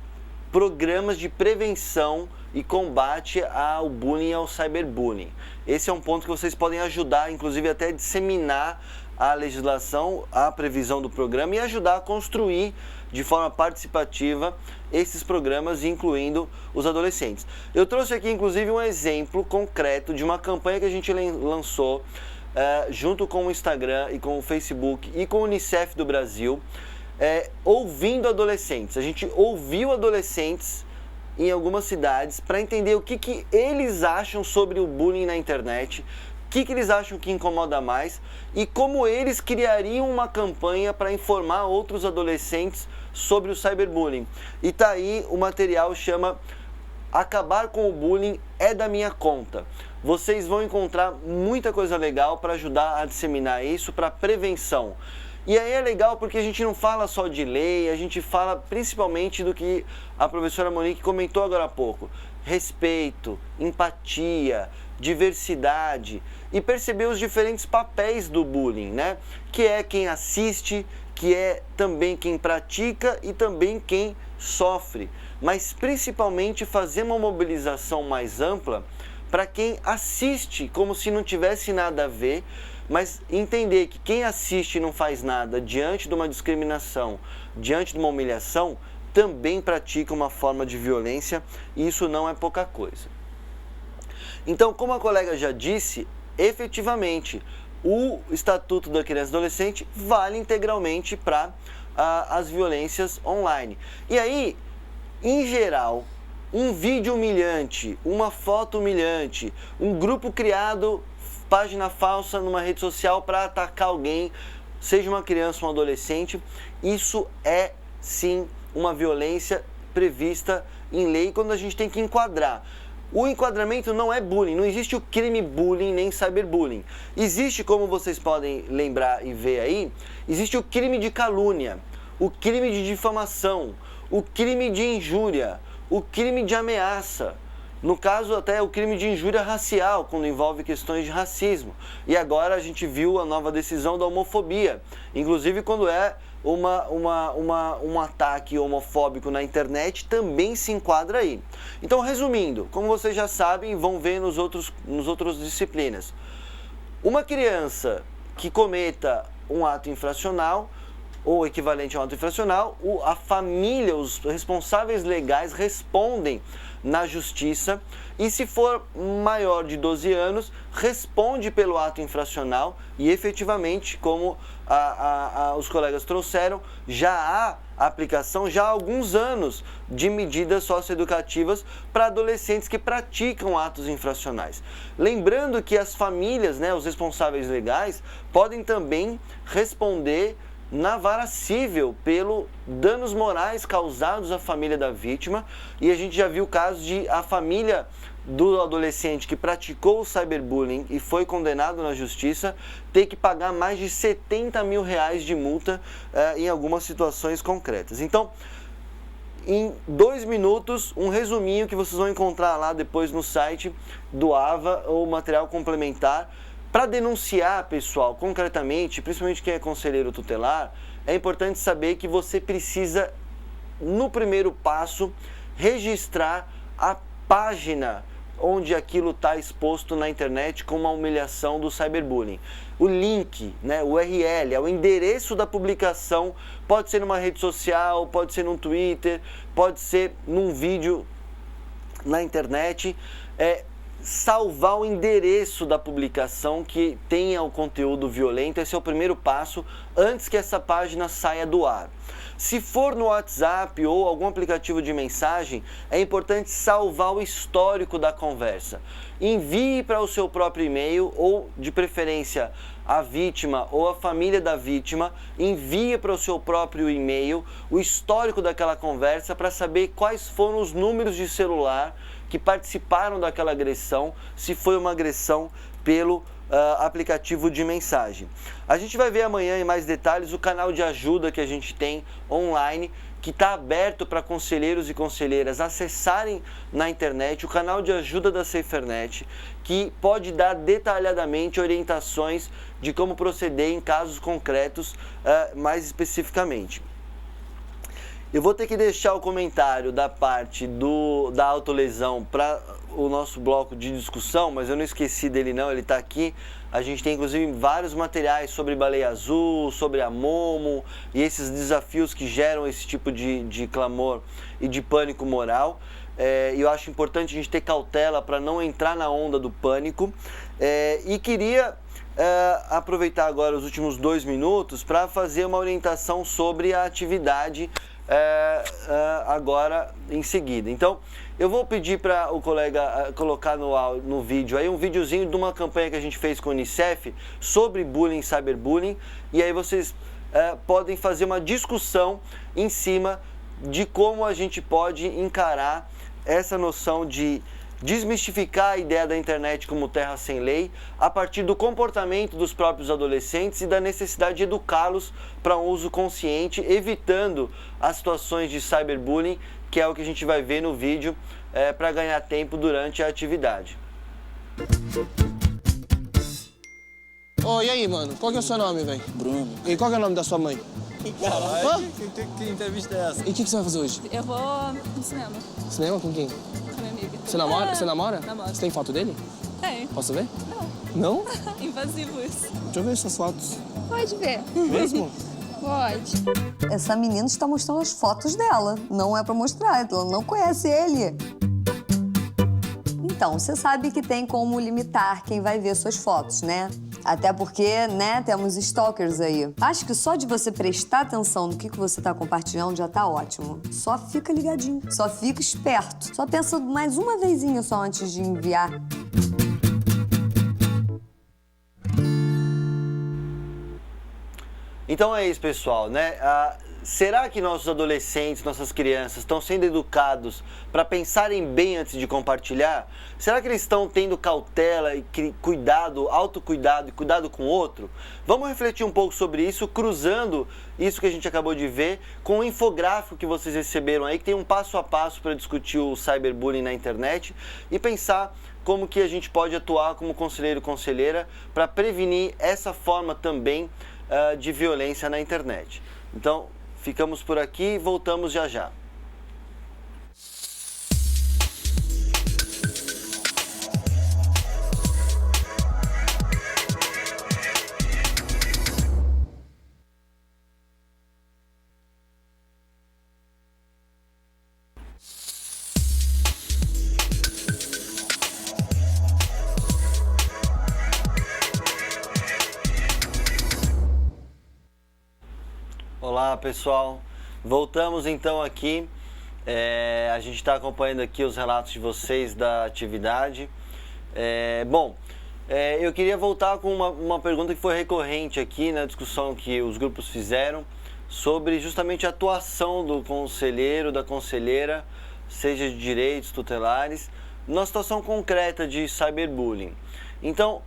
programas de prevenção e combate ao bullying e ao cyberbullying. Esse é um ponto que vocês podem ajudar, inclusive até a disseminar a legislação, a previsão do programa, e ajudar a construir de forma participativa esses programas, incluindo os adolescentes. Eu trouxe aqui, inclusive, um exemplo concreto de uma campanha que a gente lançou junto com o Instagram e com o Facebook e com o Unicef do Brasil, ouvindo adolescentes. A gente ouviu adolescentes em algumas cidades para entender o que eles acham sobre o bullying na internet, o que eles acham que incomoda mais e como eles criariam uma campanha para informar outros adolescentes sobre o cyberbullying. E tá aí o material, chama Acabar com o Bullying é da Minha Conta. Vocês vão encontrar muita coisa legal para ajudar a disseminar isso para prevenção. E aí é legal porque a gente não fala só de lei, a gente fala principalmente do que a professora Monique comentou agora há pouco. Respeito, empatia, diversidade e perceber os diferentes papéis do bullying, né? Que é quem assiste, que é também quem pratica e também quem sofre. Mas principalmente fazer uma mobilização mais ampla para quem assiste como se não tivesse nada a ver, mas entender que quem assiste e não faz nada diante de uma discriminação, diante de uma humilhação, também pratica uma forma de violência, e isso não é pouca coisa. Então, como a colega já disse, efetivamente, o Estatuto da Criança e Adolescente vale integralmente para as violências online. E aí, em geral, um vídeo humilhante, uma foto humilhante, um grupo criado, página falsa numa rede social para atacar alguém, seja uma criança ou um adolescente, isso é sim uma violência prevista em lei quando a gente tem que enquadrar. O enquadramento não é bullying, não existe o crime bullying nem cyberbullying. Existe, como vocês podem lembrar e ver aí, existe o crime de calúnia, o crime de difamação, o crime de injúria, o crime de ameaça. No caso, até o crime de injúria racial, quando envolve questões de racismo. E agora a gente viu a nova decisão da homofobia, inclusive quando é um ataque homofóbico na internet, também se enquadra aí. Então, resumindo, como vocês já sabem, vão ver nos outras disciplinas. Uma criança que cometa um ato infracional ou equivalente a um ato infracional, a família, os responsáveis legais respondem na justiça, e se for maior de 12 anos, responde pelo ato infracional e efetivamente, como os colegas trouxeram, já há aplicação já há alguns anos de medidas socioeducativas para adolescentes que praticam atos infracionais. Lembrando que as famílias, né, os responsáveis legais, podem também responder na vara cível pelo danos morais causados à família da vítima, e a gente já viu casos de a família do adolescente que praticou o cyberbullying e foi condenado na justiça ter que pagar mais de 70 mil reais de multa em algumas situações concretas. Então, em 2 minutos, um resuminho que vocês vão encontrar lá depois no site do AVA, ou material complementar. Para denunciar, pessoal, concretamente, principalmente quem é conselheiro tutelar, é importante saber que você precisa, no primeiro passo, registrar a página onde aquilo está exposto na internet como uma humilhação do cyberbullying. O link, né, o URL, é o endereço da publicação, pode ser numa rede social, pode ser num Twitter, pode ser num vídeo na internet, salvar o endereço da publicação que tenha o conteúdo violento. Esse é o primeiro passo antes que essa página saia do ar. Se for no WhatsApp ou algum aplicativo de mensagem, é importante salvar o histórico da conversa. Envie para o seu próprio e-mail, ou de preferência a vítima ou a família da vítima, envie para o seu próprio e-mail o histórico daquela conversa para saber quais foram os números de celular que participaram daquela agressão, se foi uma agressão pelo aplicativo de mensagem. A gente vai ver amanhã em mais detalhes o canal de ajuda que a gente tem online, que está aberto para conselheiros e conselheiras acessarem na internet, o canal de ajuda da SaferNet, que pode dar detalhadamente orientações de como proceder em casos concretos, mais especificamente. Eu vou ter que deixar o comentário da parte da autolesão para o nosso bloco de discussão, mas eu não esqueci dele não, ele está aqui. A gente tem inclusive vários materiais sobre baleia azul, sobre a Momo e esses desafios que geram esse tipo de clamor e de pânico moral. E eu acho importante a gente ter cautela para não entrar na onda do pânico. E queria aproveitar agora os últimos 2 minutos para fazer uma orientação sobre a atividade agora em seguida. Então, eu vou pedir para o colega colocar no vídeo aí um videozinho de uma campanha que a gente fez com o Unicef sobre bullying e cyberbullying, e aí vocês podem fazer uma discussão em cima de como a gente pode encarar essa noção de desmistificar a ideia da internet como terra sem lei a partir do comportamento dos próprios adolescentes e da necessidade de educá-los para um uso consciente, evitando as situações de cyberbullying, que é o que a gente vai ver no vídeo, para ganhar tempo durante a atividade. E aí, mano? Qual que é o seu nome, velho? Bruno. E qual que é o nome da sua mãe? Caralho, que entrevista é essa? E o que você vai fazer hoje? Eu vou no cinema Cinema com quem? com a minha amiga. Você namora? Você namora? Namoro. Você tem foto dele? Tem. Posso ver? Não. Não? Invasivo isso. Deixa eu ver essas fotos. Pode ver. Mesmo? Pode. Essa menina está mostrando as fotos dela. Não é pra mostrar, ela não conhece ele. Então, você sabe que tem como limitar quem vai ver suas fotos, né? Até porque, né, temos stalkers aí. Acho que só de você prestar atenção no que você tá compartilhando já tá ótimo. Só fica ligadinho, só fica esperto. Só pensa mais uma vezinha só antes de enviar. Então é isso, pessoal, né? Será que nossos adolescentes, nossas crianças estão sendo educados para pensarem bem antes de compartilhar? Será que eles estão tendo cautela e cuidado, autocuidado e cuidado com o outro? Vamos refletir um pouco sobre isso, cruzando isso que a gente acabou de ver com o infográfico que vocês receberam aí, que tem um passo a passo para discutir o cyberbullying na internet e pensar como que a gente pode atuar como conselheiro e conselheira para prevenir essa forma também de violência na internet. Então, ficamos por aqui e voltamos já já. Olá, pessoal. Voltamos então aqui. A gente está acompanhando aqui os relatos de vocês da atividade. Eu queria voltar com uma pergunta que foi recorrente aqui na discussão que os grupos fizeram sobre justamente a atuação do conselheiro, da conselheira, seja de direitos tutelares, numa situação concreta de cyberbullying. Então,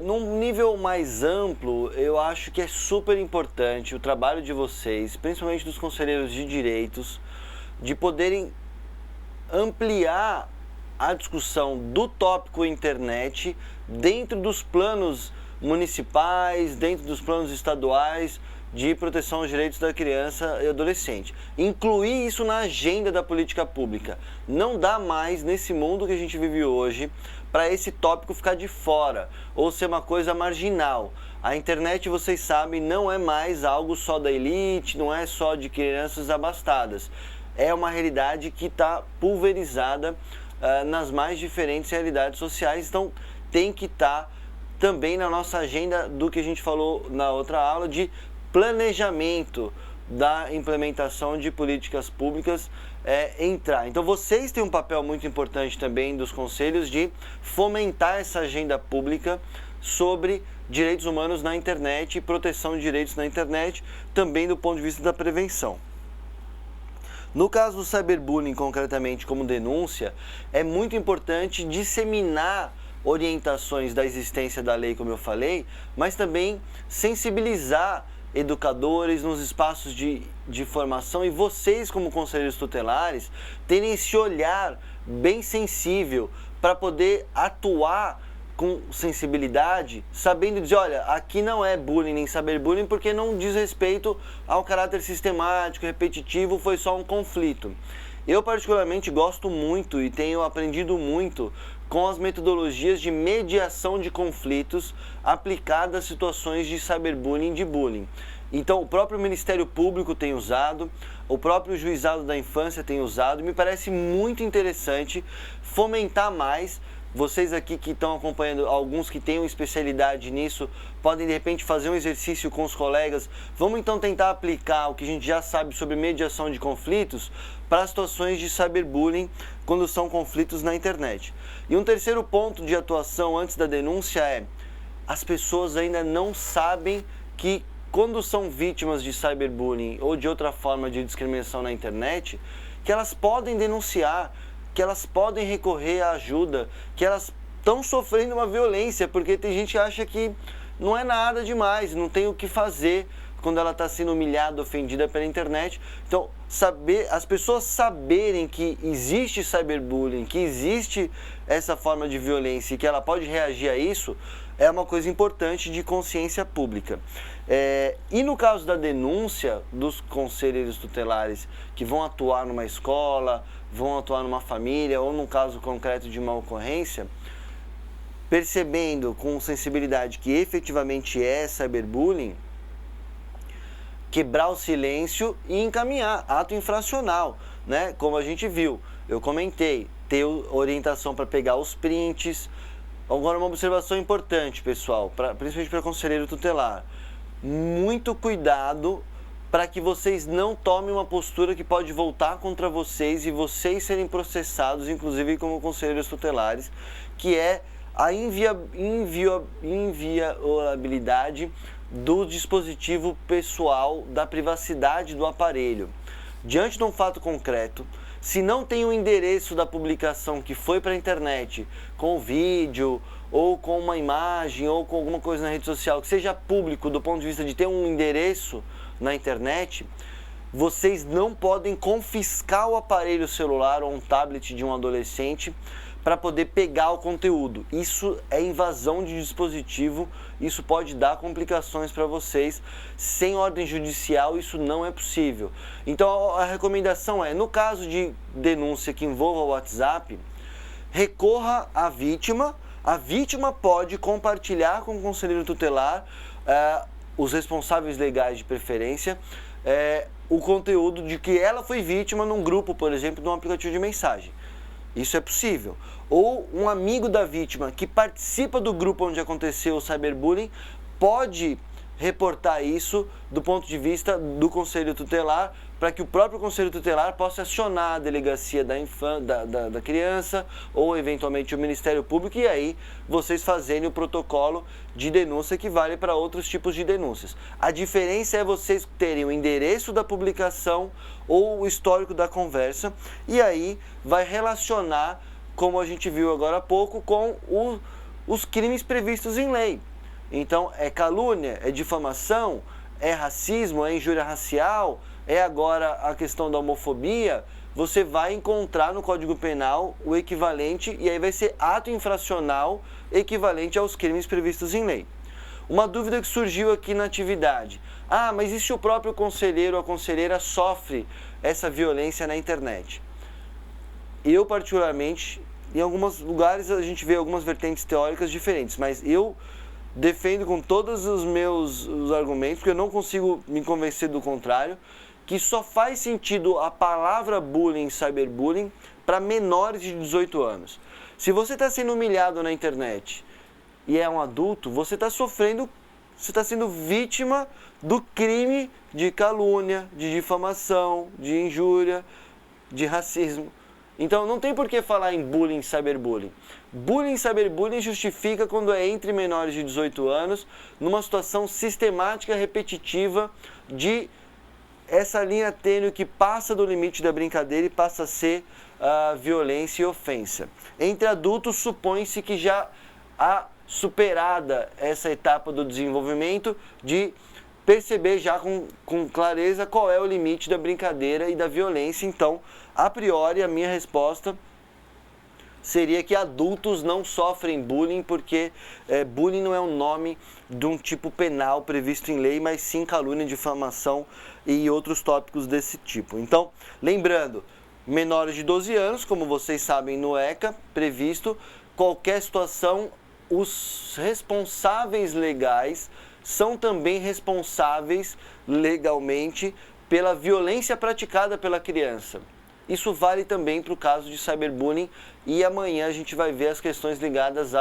num nível mais amplo, eu acho que é super importante o trabalho de vocês, principalmente dos conselheiros de direitos, de poderem ampliar a discussão do tópico internet dentro dos planos municipais, dentro dos planos estaduais de proteção aos direitos da criança e adolescente. Incluir isso na agenda da política pública. Não dá mais, nesse mundo que a gente vive hoje, para esse tópico ficar de fora ou ser uma coisa marginal. A internet, vocês sabem, não é mais algo só da elite, não é só de crianças abastadas. É uma realidade que está pulverizada nas mais diferentes realidades sociais, então tem que estar também na nossa agenda do que a gente falou na outra aula de planejamento da implementação de políticas públicas entrar. Então vocês têm um papel muito importante também dos conselhos de fomentar essa agenda pública sobre direitos humanos na internet e proteção de direitos na internet, também do ponto de vista da prevenção. No caso do cyberbullying, concretamente como denúncia, é muito importante disseminar orientações da existência da lei, como eu falei, mas também sensibilizar educadores nos espaços de formação e vocês, como conselheiros tutelares, terem esse olhar bem sensível para poder atuar com sensibilidade, sabendo dizer, olha, aqui não é bullying nem cyberbullying porque não diz respeito ao caráter sistemático, repetitivo, foi só um conflito. Eu particularmente gosto muito e tenho aprendido muito com as metodologias de mediação de conflitos aplicadas a situações de cyberbullying e de bullying. Então o próprio Ministério Público tem usado, o próprio Juizado da Infância tem usado, e me parece muito interessante fomentar mais. Vocês aqui que estão acompanhando, alguns que tenham especialidade nisso, podem de repente fazer um exercício com os colegas. Vamos então tentar aplicar o que a gente já sabe sobre mediação de conflitos para situações de cyberbullying quando são conflitos na internet. E um terceiro ponto de atuação antes da denúncia é: as pessoas ainda não sabem que quando são vítimas de cyberbullying ou de outra forma de discriminação na internet, que elas podem denunciar, que elas podem recorrer à ajuda, que elas estão sofrendo uma violência, porque tem gente que acha que não é nada demais, não tem o que fazer quando ela está sendo humilhada, ofendida pela internet. Então, as pessoas saberem que existe cyberbullying, que existe essa forma de violência e que ela pode reagir a isso, é uma coisa importante de consciência pública. E no caso da denúncia dos conselheiros tutelares que vão atuar numa escola, vão atuar numa família ou num caso concreto de uma ocorrência, percebendo com sensibilidade que efetivamente é cyberbullying, quebrar o silêncio e encaminhar ato infracional, né? Como a gente viu, eu comentei, ter orientação para pegar os prints. Agora uma observação importante, pessoal, principalmente para conselheiro tutelar: muito cuidado para que vocês não tomem uma postura que pode voltar contra vocês e vocês serem processados, inclusive como conselheiros tutelares, que é a inviolabilidade do dispositivo pessoal, da privacidade do aparelho. Diante de um fato concreto, se não tem o endereço da publicação que foi para a internet, com o vídeo, ou com uma imagem, ou com alguma coisa na rede social, que seja público do ponto de vista de ter um endereço na internet, vocês não podem confiscar o aparelho celular ou um tablet de um adolescente para poder pegar o conteúdo. Isso é invasão de dispositivo, isso pode dar complicações para vocês. Sem ordem judicial, isso não é possível. Então a recomendação é, no caso de denúncia que envolva o WhatsApp, recorra à vítima. A vítima pode compartilhar com o conselheiro tutelar, os responsáveis legais de preferência, o conteúdo de que ela foi vítima num grupo, por exemplo, num aplicativo de mensagem. Isso é possível. Ou um amigo da vítima que participa do grupo onde aconteceu o cyberbullying pode reportar isso do ponto de vista do Conselho Tutelar, para que o próprio Conselho Tutelar possa acionar a delegacia da criança ou eventualmente o Ministério Público e aí vocês fazerem o protocolo de denúncia que vale para outros tipos de denúncias. A diferença é vocês terem o endereço da publicação ou o histórico da conversa e aí vai relacionar, como a gente viu agora há pouco, com os crimes previstos em lei. Então, é calúnia, é difamação, é racismo, é injúria racial, é agora a questão da homofobia, você vai encontrar no Código Penal o equivalente e aí vai ser ato infracional equivalente aos crimes previstos em lei. Uma dúvida que surgiu aqui na atividade. Ah, mas e se o próprio conselheiro ou a conselheira sofre essa violência na internet? Eu, particularmente, em alguns lugares a gente vê algumas vertentes teóricas diferentes, mas eu defendo com todos os meus argumentos, porque eu não consigo me convencer do contrário, que só faz sentido a palavra bullying, cyberbullying, para menores de 18 anos. Se você está sendo humilhado na internet e é um adulto, você está sofrendo, você está sendo vítima do crime de calúnia, de difamação, de injúria, de racismo. Então não tem por que falar em bullying, cyberbullying. Bullying, cyberbullying justifica quando é entre menores de 18 anos, numa situação sistemática, repetitiva, de essa linha tênue que passa do limite da brincadeira e passa a ser violência e ofensa. Entre adultos, supõe-se que já há superada essa etapa do desenvolvimento de perceber já com clareza qual é o limite da brincadeira e da violência. Então, a priori, a minha resposta seria que adultos não sofrem bullying, porque bullying não é um nome de um tipo penal previsto em lei, mas sim calúnia, difamação e outros tópicos desse tipo. Então, lembrando, menores de 12 anos, como vocês sabem no ECA, previsto, qualquer situação, os responsáveis legais são também responsáveis legalmente pela violência praticada pela criança. Isso vale também para o caso de cyberbullying e amanhã a gente vai ver as questões ligadas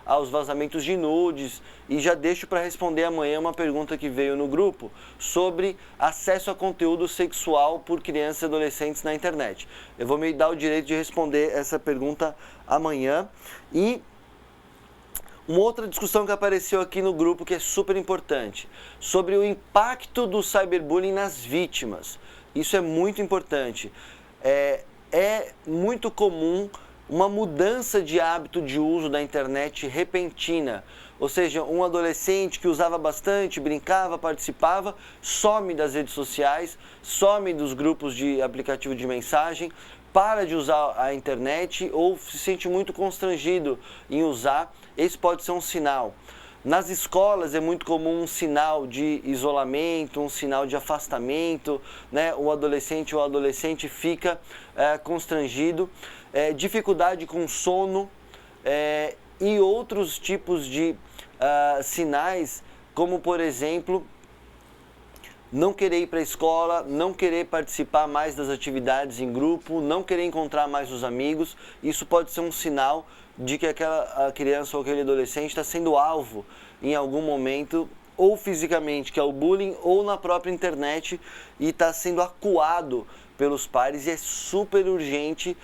aos vazamentos de nudes e já deixo para responder amanhã uma pergunta que veio no grupo sobre acesso a conteúdo sexual por crianças e adolescentes na internet. Eu vou me dar o direito de responder essa pergunta amanhã. E uma outra discussão que apareceu aqui no grupo que é super importante, sobre o impacto do cyberbullying nas vítimas. Isso é muito importante. É muito comum uma mudança de hábito de uso da internet repentina. Ou seja, um adolescente que usava bastante, brincava, participava, some das redes sociais, some dos grupos de aplicativo de mensagem, para de usar a internet ou se sente muito constrangido em usar. Esse pode ser um sinal. Nas escolas é muito comum um sinal de isolamento, um sinal de afastamento, né? O adolescente ou a adolescente fica constrangido, dificuldade com sono e outros tipos de sinais, como por exemplo, não querer ir para a escola, não querer participar mais das atividades em grupo, não querer encontrar mais os amigos. Isso pode ser um sinal de que aquela criança ou aquele adolescente está sendo alvo em algum momento, ou fisicamente, que é o bullying, ou na própria internet, e está sendo acuado pelos pares. E é super urgente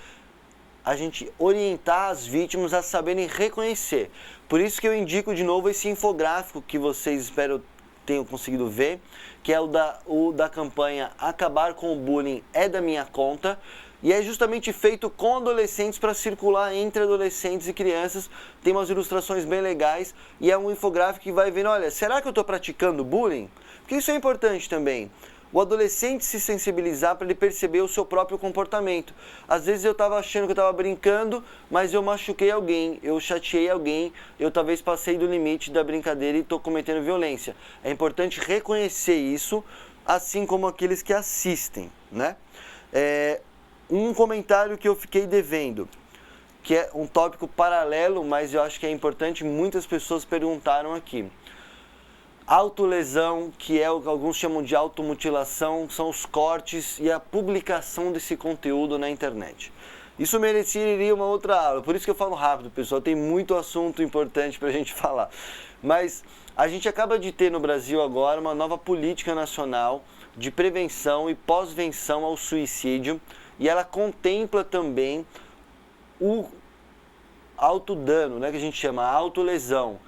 a gente orientar as vítimas a saberem reconhecer. Por isso que eu indico de novo esse infográfico que vocês, espero, tenham conseguido ver, que é o da campanha Acabar com o Bullying é da Minha Conta, e é justamente feito com adolescentes para circular entre adolescentes e crianças. Tem umas ilustrações bem legais e é um infográfico que vai vendo, olha, será que eu estou praticando bullying? Porque isso é importante também. O adolescente se sensibilizar para ele perceber o seu próprio comportamento. Às vezes eu estava achando que eu estava brincando, mas eu machuquei alguém, eu chateei alguém, eu talvez passei do limite da brincadeira e estou cometendo violência. É importante reconhecer isso, assim como aqueles que assistem, né? Um comentário que eu fiquei devendo, que é um tópico paralelo, mas eu acho que é importante, muitas pessoas perguntaram aqui. Autolesão, que é o que alguns chamam de automutilação, são os cortes e a publicação desse conteúdo na internet. Isso mereceria uma outra aula, por isso que eu falo rápido, pessoal, tem muito assunto importante para a gente falar. Mas a gente acaba de ter no Brasil agora uma nova política nacional de prevenção e pós-venção ao suicídio, e ela contempla também o autodano, né, que a gente chama autolesão.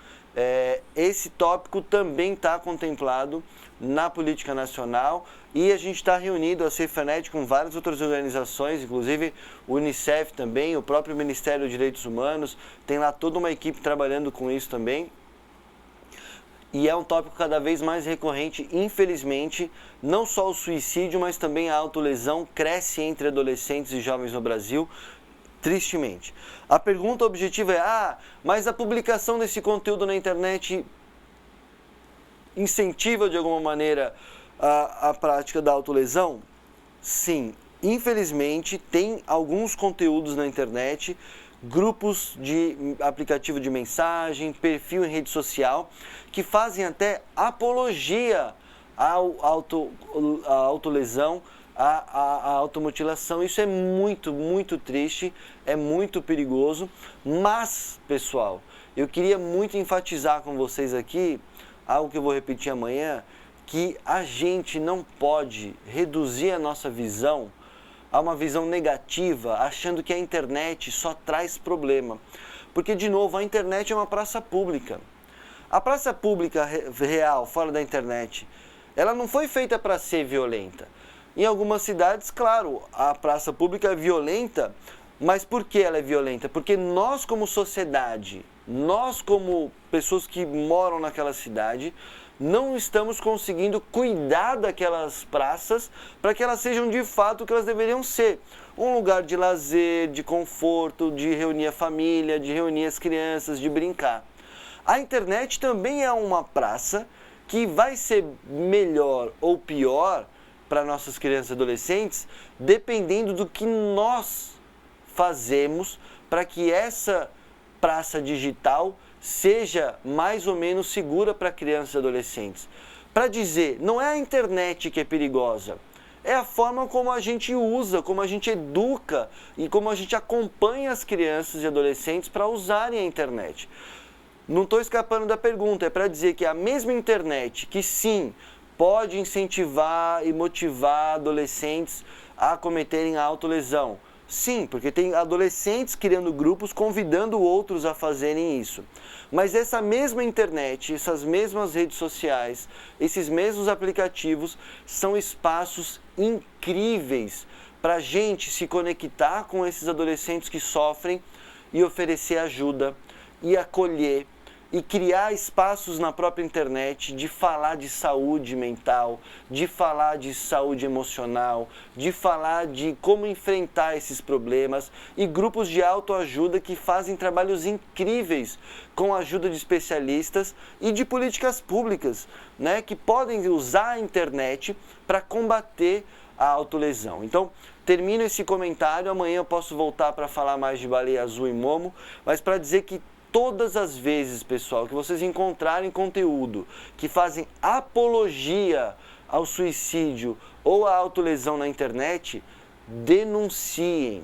Esse tópico também está contemplado na política nacional, e a gente está reunido, a Safernet, com várias outras organizações, inclusive o Unicef também, o próprio Ministério dos Direitos Humanos, tem lá toda uma equipe trabalhando com isso também. E é um tópico cada vez mais recorrente, infelizmente, não só o suicídio, mas também a autolesão cresce entre adolescentes e jovens no Brasil, tristemente. A pergunta objetiva é, mas a publicação desse conteúdo na internet incentiva de alguma maneira a prática da autolesão? Sim, infelizmente tem alguns conteúdos na internet, grupos de aplicativo de mensagem, perfil em rede social, que fazem até apologia à autolesão, à automutilação. Isso é muito, muito triste, é muito perigoso, mas, pessoal, eu queria muito enfatizar com vocês aqui, algo que eu vou repetir amanhã, que a gente não pode reduzir a nossa visão a uma visão negativa, achando que a internet só traz problema. Porque, de novo, a internet é uma praça pública. A praça pública real, fora da internet, ela não foi feita para ser violenta. Em algumas cidades, claro, a praça pública é violenta, mas por que ela é violenta? Porque nós, como sociedade, nós, como pessoas que moram naquela cidade, não estamos conseguindo cuidar daquelas praças para que elas sejam de fato o que elas deveriam ser. Um lugar de lazer, de conforto, de reunir a família, de reunir as crianças, de brincar. A internet também é uma praça que vai ser melhor ou pior para nossas crianças e adolescentes, dependendo do que nós fazemos para que essa praça digital seja mais ou menos segura para crianças e adolescentes. Para dizer, não é a internet que é perigosa, é a forma como a gente usa, como a gente educa e como a gente acompanha as crianças e adolescentes para usarem a internet. Não estou escapando da pergunta, é para dizer que a mesma internet, que sim, pode incentivar e motivar adolescentes a cometerem a autolesão. Sim, porque tem adolescentes criando grupos, convidando outros a fazerem isso. Mas essa mesma internet, essas mesmas redes sociais, esses mesmos aplicativos são espaços incríveis para a gente se conectar com esses adolescentes que sofrem e oferecer ajuda e acolher e criar espaços na própria internet de falar de saúde mental, de falar de saúde emocional, de falar de como enfrentar esses problemas, e grupos de autoajuda que fazem trabalhos incríveis com a ajuda de especialistas e de políticas públicas, né, que podem usar a internet para combater a autolesão. Então, termino esse comentário, amanhã eu posso voltar para falar mais de Baleia Azul e Momo, mas para dizer que todas as vezes, pessoal, que vocês encontrarem conteúdo que fazem apologia ao suicídio ou à autolesão na internet, denunciem.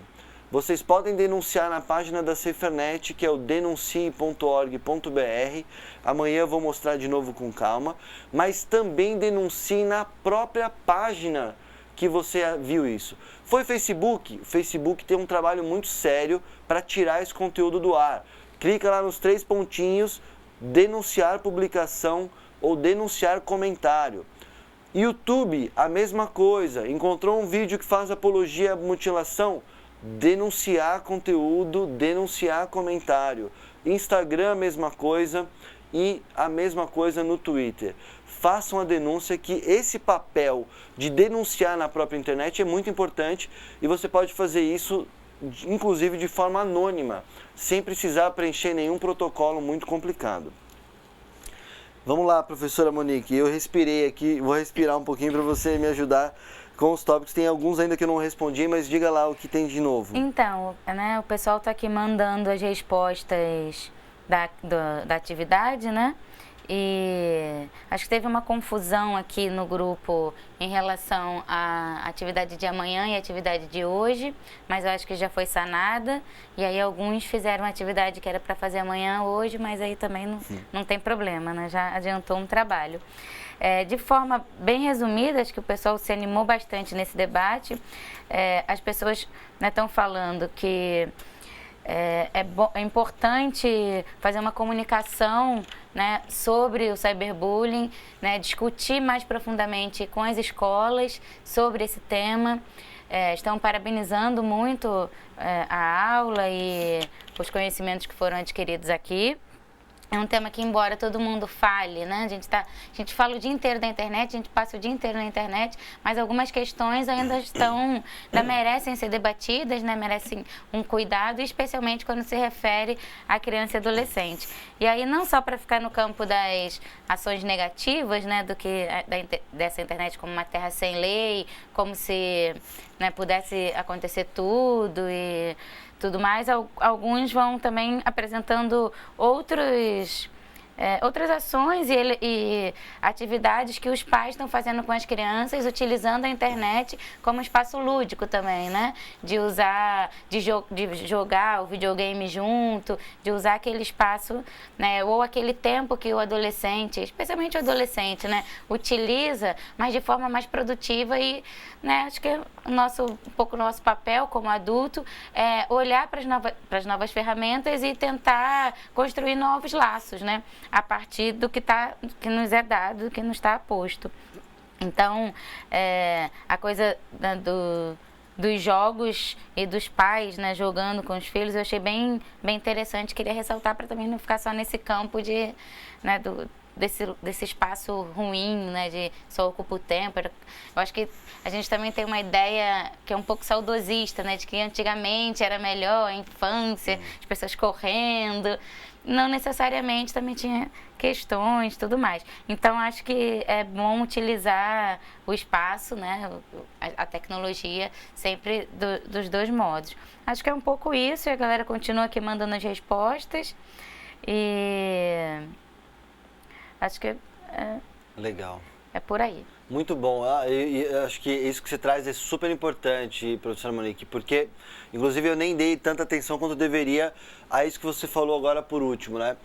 Vocês podem denunciar na página da Safernet, que é o denuncie.org.br. Amanhã eu vou mostrar de novo com calma, mas também denuncie na própria página que você viu isso. Foi Facebook? O Facebook tem um trabalho muito sério para tirar esse conteúdo do ar. Clica lá nos 3 pontinhos, denunciar publicação ou denunciar comentário. YouTube, a mesma coisa. Encontrou um vídeo que faz apologia à mutilação? Denunciar conteúdo, denunciar comentário. Instagram, a mesma coisa. E a mesma coisa no Twitter. Façam a denúncia, que esse papel de denunciar na própria internet é muito importante e você pode fazer isso inclusive de forma anônima, sem precisar preencher nenhum protocolo muito complicado. Vamos lá, professora Monique, eu respirei aqui, vou respirar um pouquinho para você me ajudar com os tópicos. Tem alguns ainda que eu não respondi, mas diga lá o que tem de novo. Então, né, o pessoal está aqui mandando as respostas da atividade, né? E acho que teve uma confusão aqui no grupo em relação à atividade de amanhã e à atividade de hoje, mas eu acho que já foi sanada. E aí alguns fizeram a atividade que era para fazer amanhã hoje, mas aí também não tem problema, né? Já adiantou um trabalho. De forma bem resumida, acho que o pessoal se animou bastante nesse debate. As pessoas estão falando que é importante fazer uma comunicação, né, sobre o cyberbullying, né, discutir mais profundamente com as escolas sobre esse tema. Estão parabenizando muito a aula e os conhecimentos que foram adquiridos aqui. É um tema que, embora todo mundo fale, né? A gente fala o dia inteiro da internet, a gente passa o dia inteiro na internet, mas algumas questões ainda merecem ser debatidas, né? Merecem um cuidado, especialmente quando se refere à criança e adolescente. E aí, não só para ficar no campo das ações negativas, né? Dessa internet como uma terra sem lei, como se, né, pudesse acontecer tudo e tudo mais, alguns vão também apresentando outras ações e atividades que os pais estão fazendo com as crianças, utilizando a internet como espaço lúdico também, né? De jogar o videogame junto, de usar aquele espaço, né? Ou aquele tempo que o adolescente, especialmente o adolescente, né? Utiliza, mas de forma mais produtiva e, né? Acho que um pouco o nosso papel como adulto é olhar para as novas ferramentas e tentar construir novos laços, né? A partir do que nos é dado, do que nos está posto. Então, a coisa, né, dos jogos e dos pais, né, jogando com os filhos, eu achei bem interessante. Queria ressaltar para também não ficar só nesse campo né, desse espaço ruim, né, de só ocupa o tempo. Eu acho que a gente também tem uma ideia que é um pouco saudosista, né, de que antigamente era melhor a infância, as pessoas correndo. Não necessariamente, também tinha questões e tudo mais. Então, acho que é bom utilizar o espaço, né, a tecnologia, sempre dos dois modos. Acho que é um pouco isso, e a galera continua aqui mandando as respostas. E acho que legal. É por aí. Muito bom. Eu acho que isso que você traz é super importante, professora Monique, porque, inclusive, eu nem dei tanta atenção quanto eu deveria a isso que você falou agora por último, né?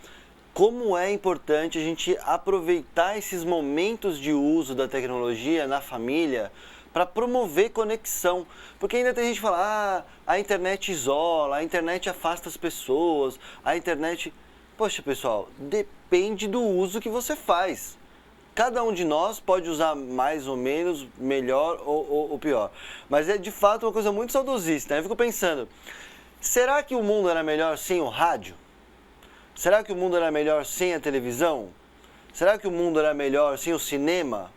Como é importante a gente aproveitar esses momentos de uso da tecnologia na família para promover conexão. Porque ainda tem gente que fala, a internet isola, a internet afasta as pessoas, a internet... Poxa, pessoal, depende do uso que você faz. Cada um de nós pode usar mais ou menos, melhor ou pior. Mas é de fato uma coisa muito saudosista, né? Eu fico pensando, será que o mundo era melhor sem o rádio? Será que o mundo era melhor sem a televisão? Será que o mundo era melhor sem o cinema?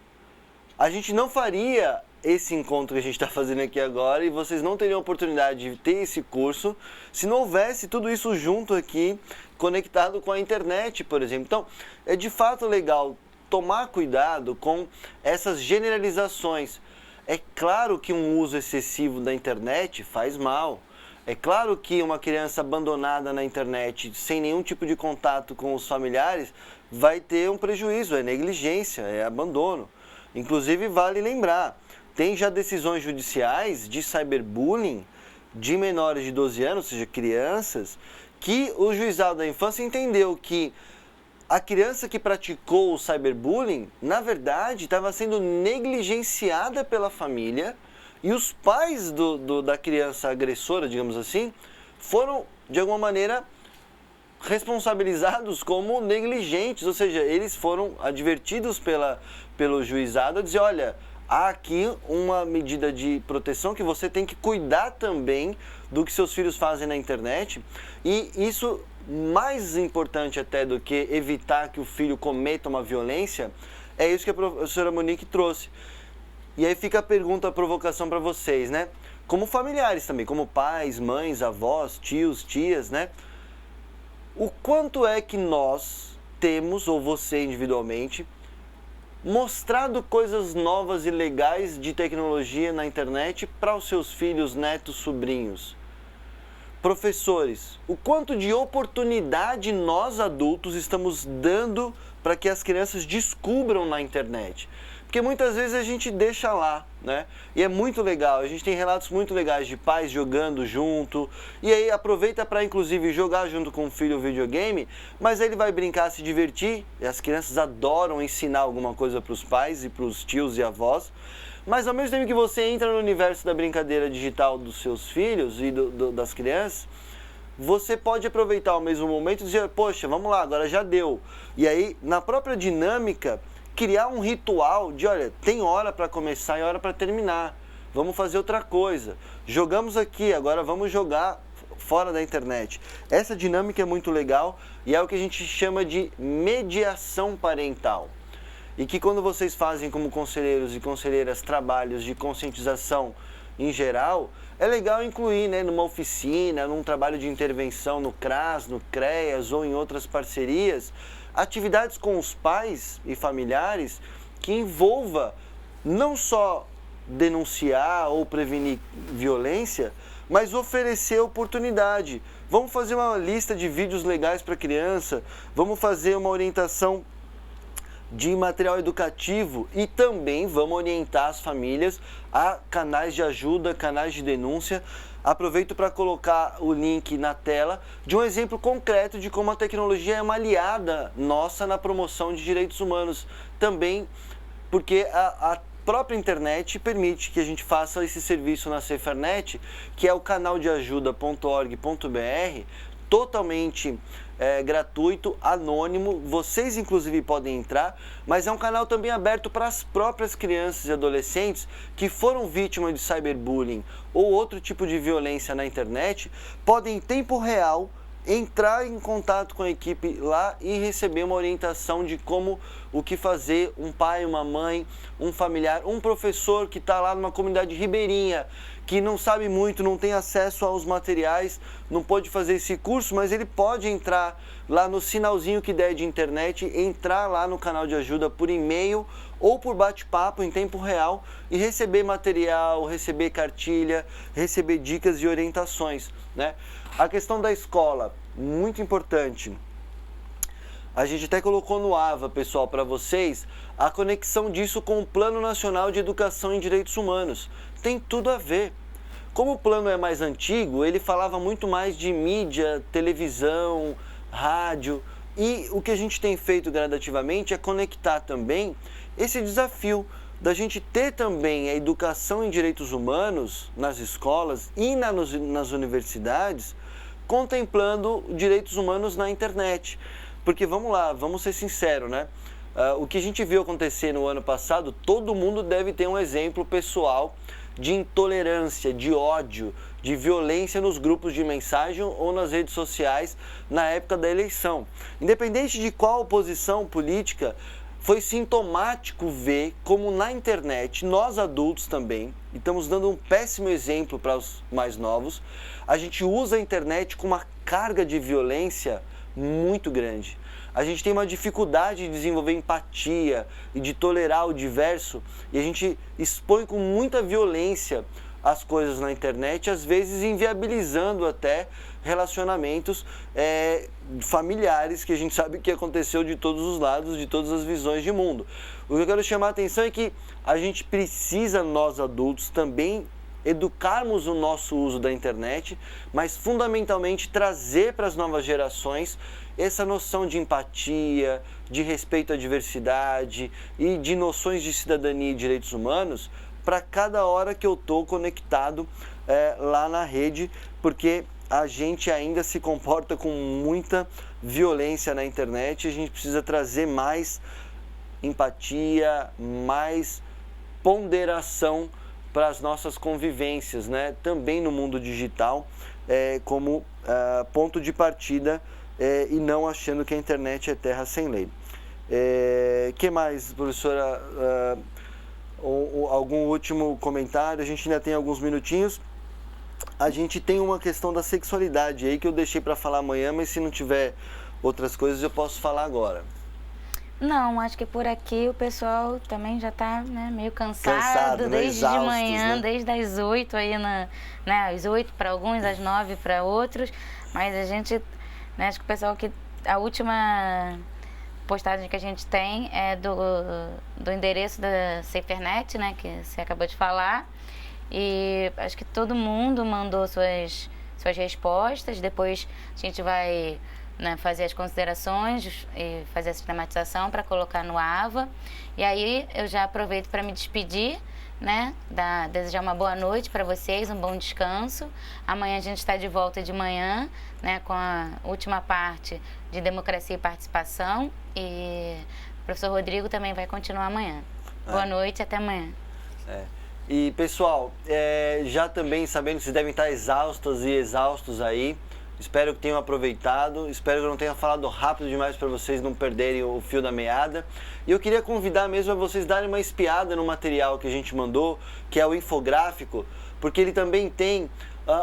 A gente não faria esse encontro que a gente está fazendo aqui agora e vocês não teriam a oportunidade de ter esse curso se não houvesse tudo isso junto aqui, conectado com a internet, por exemplo. Então, é de fato legal tomar cuidado com essas generalizações. É claro que um uso excessivo da internet faz mal. É claro que uma criança abandonada na internet, sem nenhum tipo de contato com os familiares, vai ter um prejuízo, é negligência, é abandono. Inclusive, vale lembrar, tem já decisões judiciais de cyberbullying de menores de 12 anos, ou seja, crianças, que o juizado da infância entendeu que a criança que praticou o cyberbullying, na verdade, estava sendo negligenciada pela família e os pais da criança agressora, digamos assim, foram, de alguma maneira, responsabilizados como negligentes, ou seja, eles foram advertidos pelo juizado a dizer, olha, há aqui uma medida de proteção que você tem que cuidar também do que seus filhos fazem na internet e isso... mais importante até do que evitar que o filho cometa uma violência, é isso que a professora Monique trouxe. E aí fica a pergunta, a provocação para vocês, né? Como familiares também, como pais, mães, avós, tios, tias, né? O quanto é que nós temos, ou você individualmente, mostrado coisas novas e legais de tecnologia na internet para os seus filhos, netos, sobrinhos? Professores, o quanto de oportunidade nós adultos estamos dando para que as crianças descubram na internet. Porque muitas vezes a gente deixa lá, né? E é muito legal, a gente tem relatos muito legais de pais jogando junto, e aí aproveita para inclusive jogar junto com o filho o videogame, mas aí ele vai brincar, se divertir, e as crianças adoram ensinar alguma coisa para os pais e para os tios e avós, mas ao mesmo tempo que você entra no universo da brincadeira digital dos seus filhos e das crianças, você pode aproveitar ao mesmo momento e dizer, poxa, vamos lá, agora já deu. E aí, na própria dinâmica, criar um ritual de, olha, tem hora para começar e hora para terminar. Vamos fazer outra coisa. Jogamos aqui, agora vamos jogar fora da internet. Essa dinâmica é muito legal e é o que a gente chama de mediação parental. E que quando vocês fazem como conselheiros e conselheiras trabalhos de conscientização em geral, é legal incluir, né, numa oficina, num trabalho de intervenção no CRAS, no CREAS ou em outras parcerias, atividades com os pais e familiares que envolva não só denunciar ou prevenir violência, mas oferecer oportunidade. Vamos fazer uma lista de vídeos legais para criança, vamos fazer uma orientação de material educativo e também vamos orientar as famílias a canais de ajuda, canais de denúncia. Aproveito para colocar o link na tela de um exemplo concreto de como a tecnologia é uma aliada nossa na promoção de direitos humanos. Também porque a própria internet permite que a gente faça esse serviço na Cefernet, que é o canal de ajuda.org.br, totalmente gratuito, anônimo, vocês inclusive podem entrar, mas é um canal também aberto para as próprias crianças e adolescentes que foram vítimas de cyberbullying ou outro tipo de violência na internet, podem em tempo real entrar em contato com a equipe lá e receber uma orientação de como, o que fazer, um pai, uma mãe, um familiar, um professor que está lá numa comunidade ribeirinha, que não sabe muito, não tem acesso aos materiais, não pode fazer esse curso, mas ele pode entrar lá no sinalzinho que der de internet, entrar lá no canal de ajuda por e-mail ou por bate-papo em tempo real e receber material, receber cartilha, receber dicas e orientações, né? A questão da escola, muito importante. A gente até colocou no AVA, pessoal, para vocês, a conexão disso com o Plano Nacional de Educação em Direitos Humanos. Tem tudo a ver. Como o plano é mais antigo, ele falava muito mais de mídia, televisão, rádio. E o que a gente tem feito gradativamente é conectar também esse desafio da gente ter também a educação em direitos humanos nas escolas e nas universidades, contemplando direitos humanos na internet. Porque vamos lá, vamos ser sinceros, né? O que a gente viu acontecer no ano passado, todo mundo deve ter um exemplo pessoal de intolerância, de ódio, de violência nos grupos de mensagem ou nas redes sociais na época da eleição. Independente de qual posição política, foi sintomático ver como na internet, nós adultos também, e estamos dando um péssimo exemplo para os mais novos, a gente usa a internet com uma carga de violência muito grande. A gente tem uma dificuldade de desenvolver empatia e de tolerar o diverso, e a gente expõe com muita violência as coisas na internet, às vezes inviabilizando até relacionamentos familiares, que a gente sabe que aconteceu de todos os lados, de todas as visões de mundo. O que eu quero chamar a atenção é que a gente precisa, nós adultos, também educarmos o nosso uso da internet, mas fundamentalmente trazer para as novas gerações essa noção de empatia, de respeito à diversidade e de noções de cidadania e direitos humanos para cada hora que eu estou conectado lá na rede, porque a gente ainda se comporta com muita violência na internet e a gente precisa trazer mais empatia, mais ponderação para as nossas convivências, né? Também no mundo digital, como ponto de partida e não achando que a internet é terra sem lei. Que mais, professora? Algum último comentário? A gente ainda tem alguns minutinhos. A gente tem uma questão da sexualidade aí que eu deixei para falar amanhã, mas se não tiver outras coisas eu posso falar agora. Não, acho que por aqui o pessoal também já está, né, meio cansado desde exaustos, de manhã, né? desde as 8 aí, às 8 para alguns, às 9 para outros, mas a gente, né, acho que o pessoal que a última postagem que a gente tem é do endereço da SaferNet, né, que você acabou de falar. E acho que todo mundo mandou suas respostas. Depois a gente vai, né, fazer as considerações e fazer a sistematização para colocar no AVA. E aí eu já aproveito para me despedir, né, desejar uma boa noite para vocês, um bom descanso. Amanhã a gente está de volta de manhã, né, com a última parte de democracia e participação. E o professor Rodrigo também vai continuar amanhã. Boa noite, até amanhã. E pessoal, já também sabendo que vocês devem estar exaustas e exaustos aí, espero que tenham aproveitado, espero que eu não tenha falado rápido demais para vocês não perderem o fio da meada. E eu queria convidar mesmo a vocês darem uma espiada no material que a gente mandou, que é o infográfico, porque ele também tem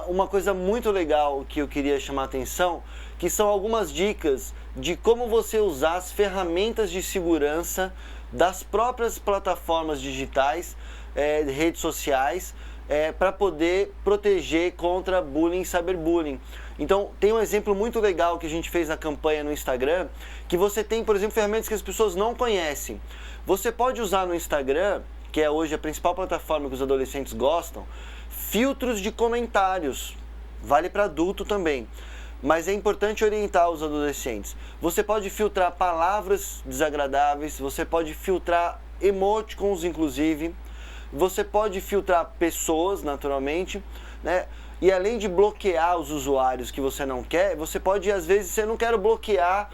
uma coisa muito legal que eu queria chamar a atenção, que são algumas dicas de como você usar as ferramentas de segurança das próprias plataformas digitais, redes sociais, para poder proteger contra bullying e cyberbullying. Então, tem um exemplo muito legal que a gente fez na campanha no Instagram, que você tem, por exemplo, ferramentas que as pessoas não conhecem. Você pode usar no Instagram, que é hoje a principal plataforma que os adolescentes gostam, filtros de comentários. Vale para adulto também. Mas é importante orientar os adolescentes. Você pode filtrar palavras desagradáveis, você pode filtrar emoticons, inclusive. Você pode filtrar pessoas, naturalmente, né? E além de bloquear os usuários que você não quer, você pode, às vezes, eu não quero bloquear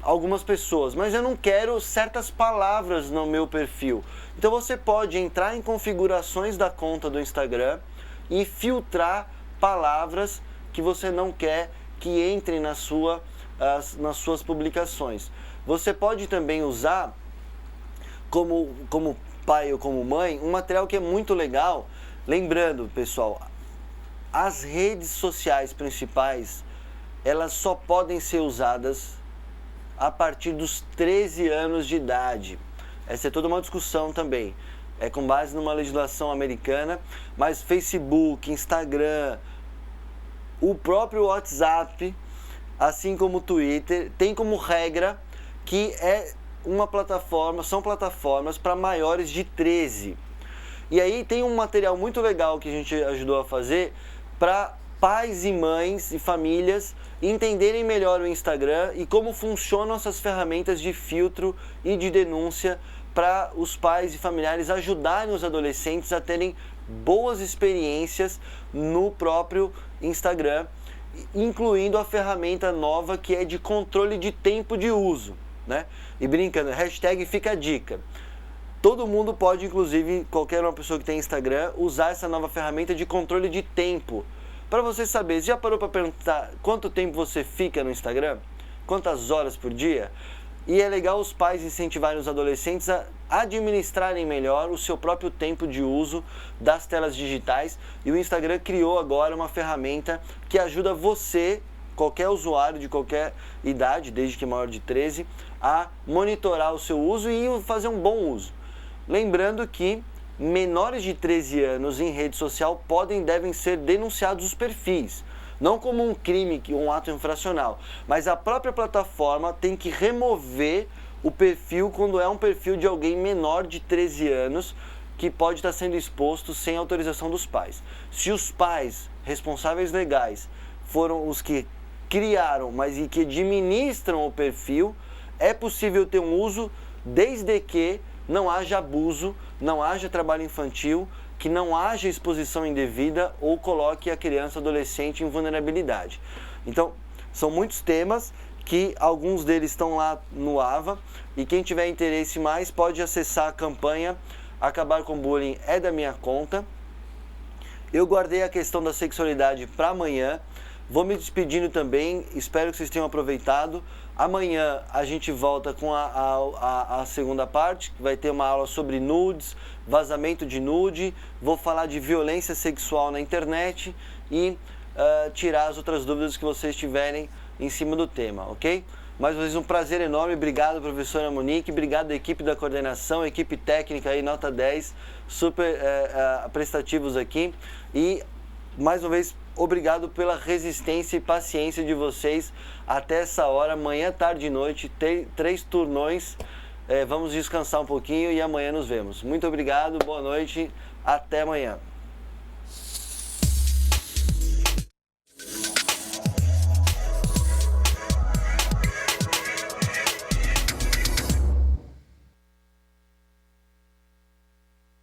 algumas pessoas, mas eu não quero certas palavras no meu perfil. Então você pode entrar em configurações da conta do Instagram e filtrar palavras que você não quer que entrem nas suas publicações. Você pode também usar, como pai ou como mãe, um material que é muito legal. Lembrando, pessoal, as redes sociais principais, elas só podem ser usadas a partir dos 13 anos de idade. Essa é toda uma discussão também. É com base numa legislação americana, mas Facebook, Instagram, o próprio WhatsApp, assim como o Twitter, tem como regra que são plataformas para maiores de 13. E aí tem um material muito legal que a gente ajudou a fazer para pais e mães e famílias entenderem melhor o Instagram e como funcionam essas ferramentas de filtro e de denúncia, para os pais e familiares ajudarem os adolescentes a terem boas experiências no próprio Instagram, incluindo a ferramenta nova que é de controle de tempo de uso, né? E brincando, hashtag fica a dica. Todo mundo pode, inclusive qualquer uma pessoa que tem Instagram, usar essa nova ferramenta de controle de tempo. Para você saber, já parou para perguntar quanto tempo você fica no Instagram? Quantas horas por dia? E é legal os pais incentivarem os adolescentes a administrarem melhor o seu próprio tempo de uso das telas digitais. E o Instagram criou agora uma ferramenta que ajuda você, qualquer usuário de qualquer idade, desde que maior de 13, a monitorar o seu uso e fazer um bom uso. Lembrando que menores de 13 anos em rede social podem e devem ser denunciados os perfis. Não como um crime, um ato infracional, mas a própria plataforma tem que remover o perfil quando é um perfil de alguém menor de 13 anos que pode estar sendo exposto sem autorização dos pais. Se os pais responsáveis legais foram os que criaram, mas e que administram o perfil, é possível ter um uso desde que não haja abuso, não haja trabalho infantil, que não haja exposição indevida ou coloque a criança ou adolescente em vulnerabilidade. Então, são muitos temas que alguns deles estão lá no AVA, e quem tiver interesse mais pode acessar a campanha Acabar com Bullying é da minha conta. Eu guardei a questão da sexualidade para amanhã. Vou me despedindo também, espero que vocês tenham aproveitado. Amanhã a gente volta com a segunda parte, que vai ter uma aula sobre nudes, vazamento de nude. Vou falar de violência sexual na internet e tirar as outras dúvidas que vocês tiverem em cima do tema, ok? Mais uma vez um prazer enorme, obrigado professora Monique, obrigado à equipe da coordenação, equipe técnica aí, nota 10, super prestativos aqui. E mais uma vez, obrigado pela resistência e paciência de vocês até essa hora, manhã, tarde e noite, 3 turnões. Vamos descansar um pouquinho e amanhã nos vemos. Muito obrigado, boa noite, até amanhã.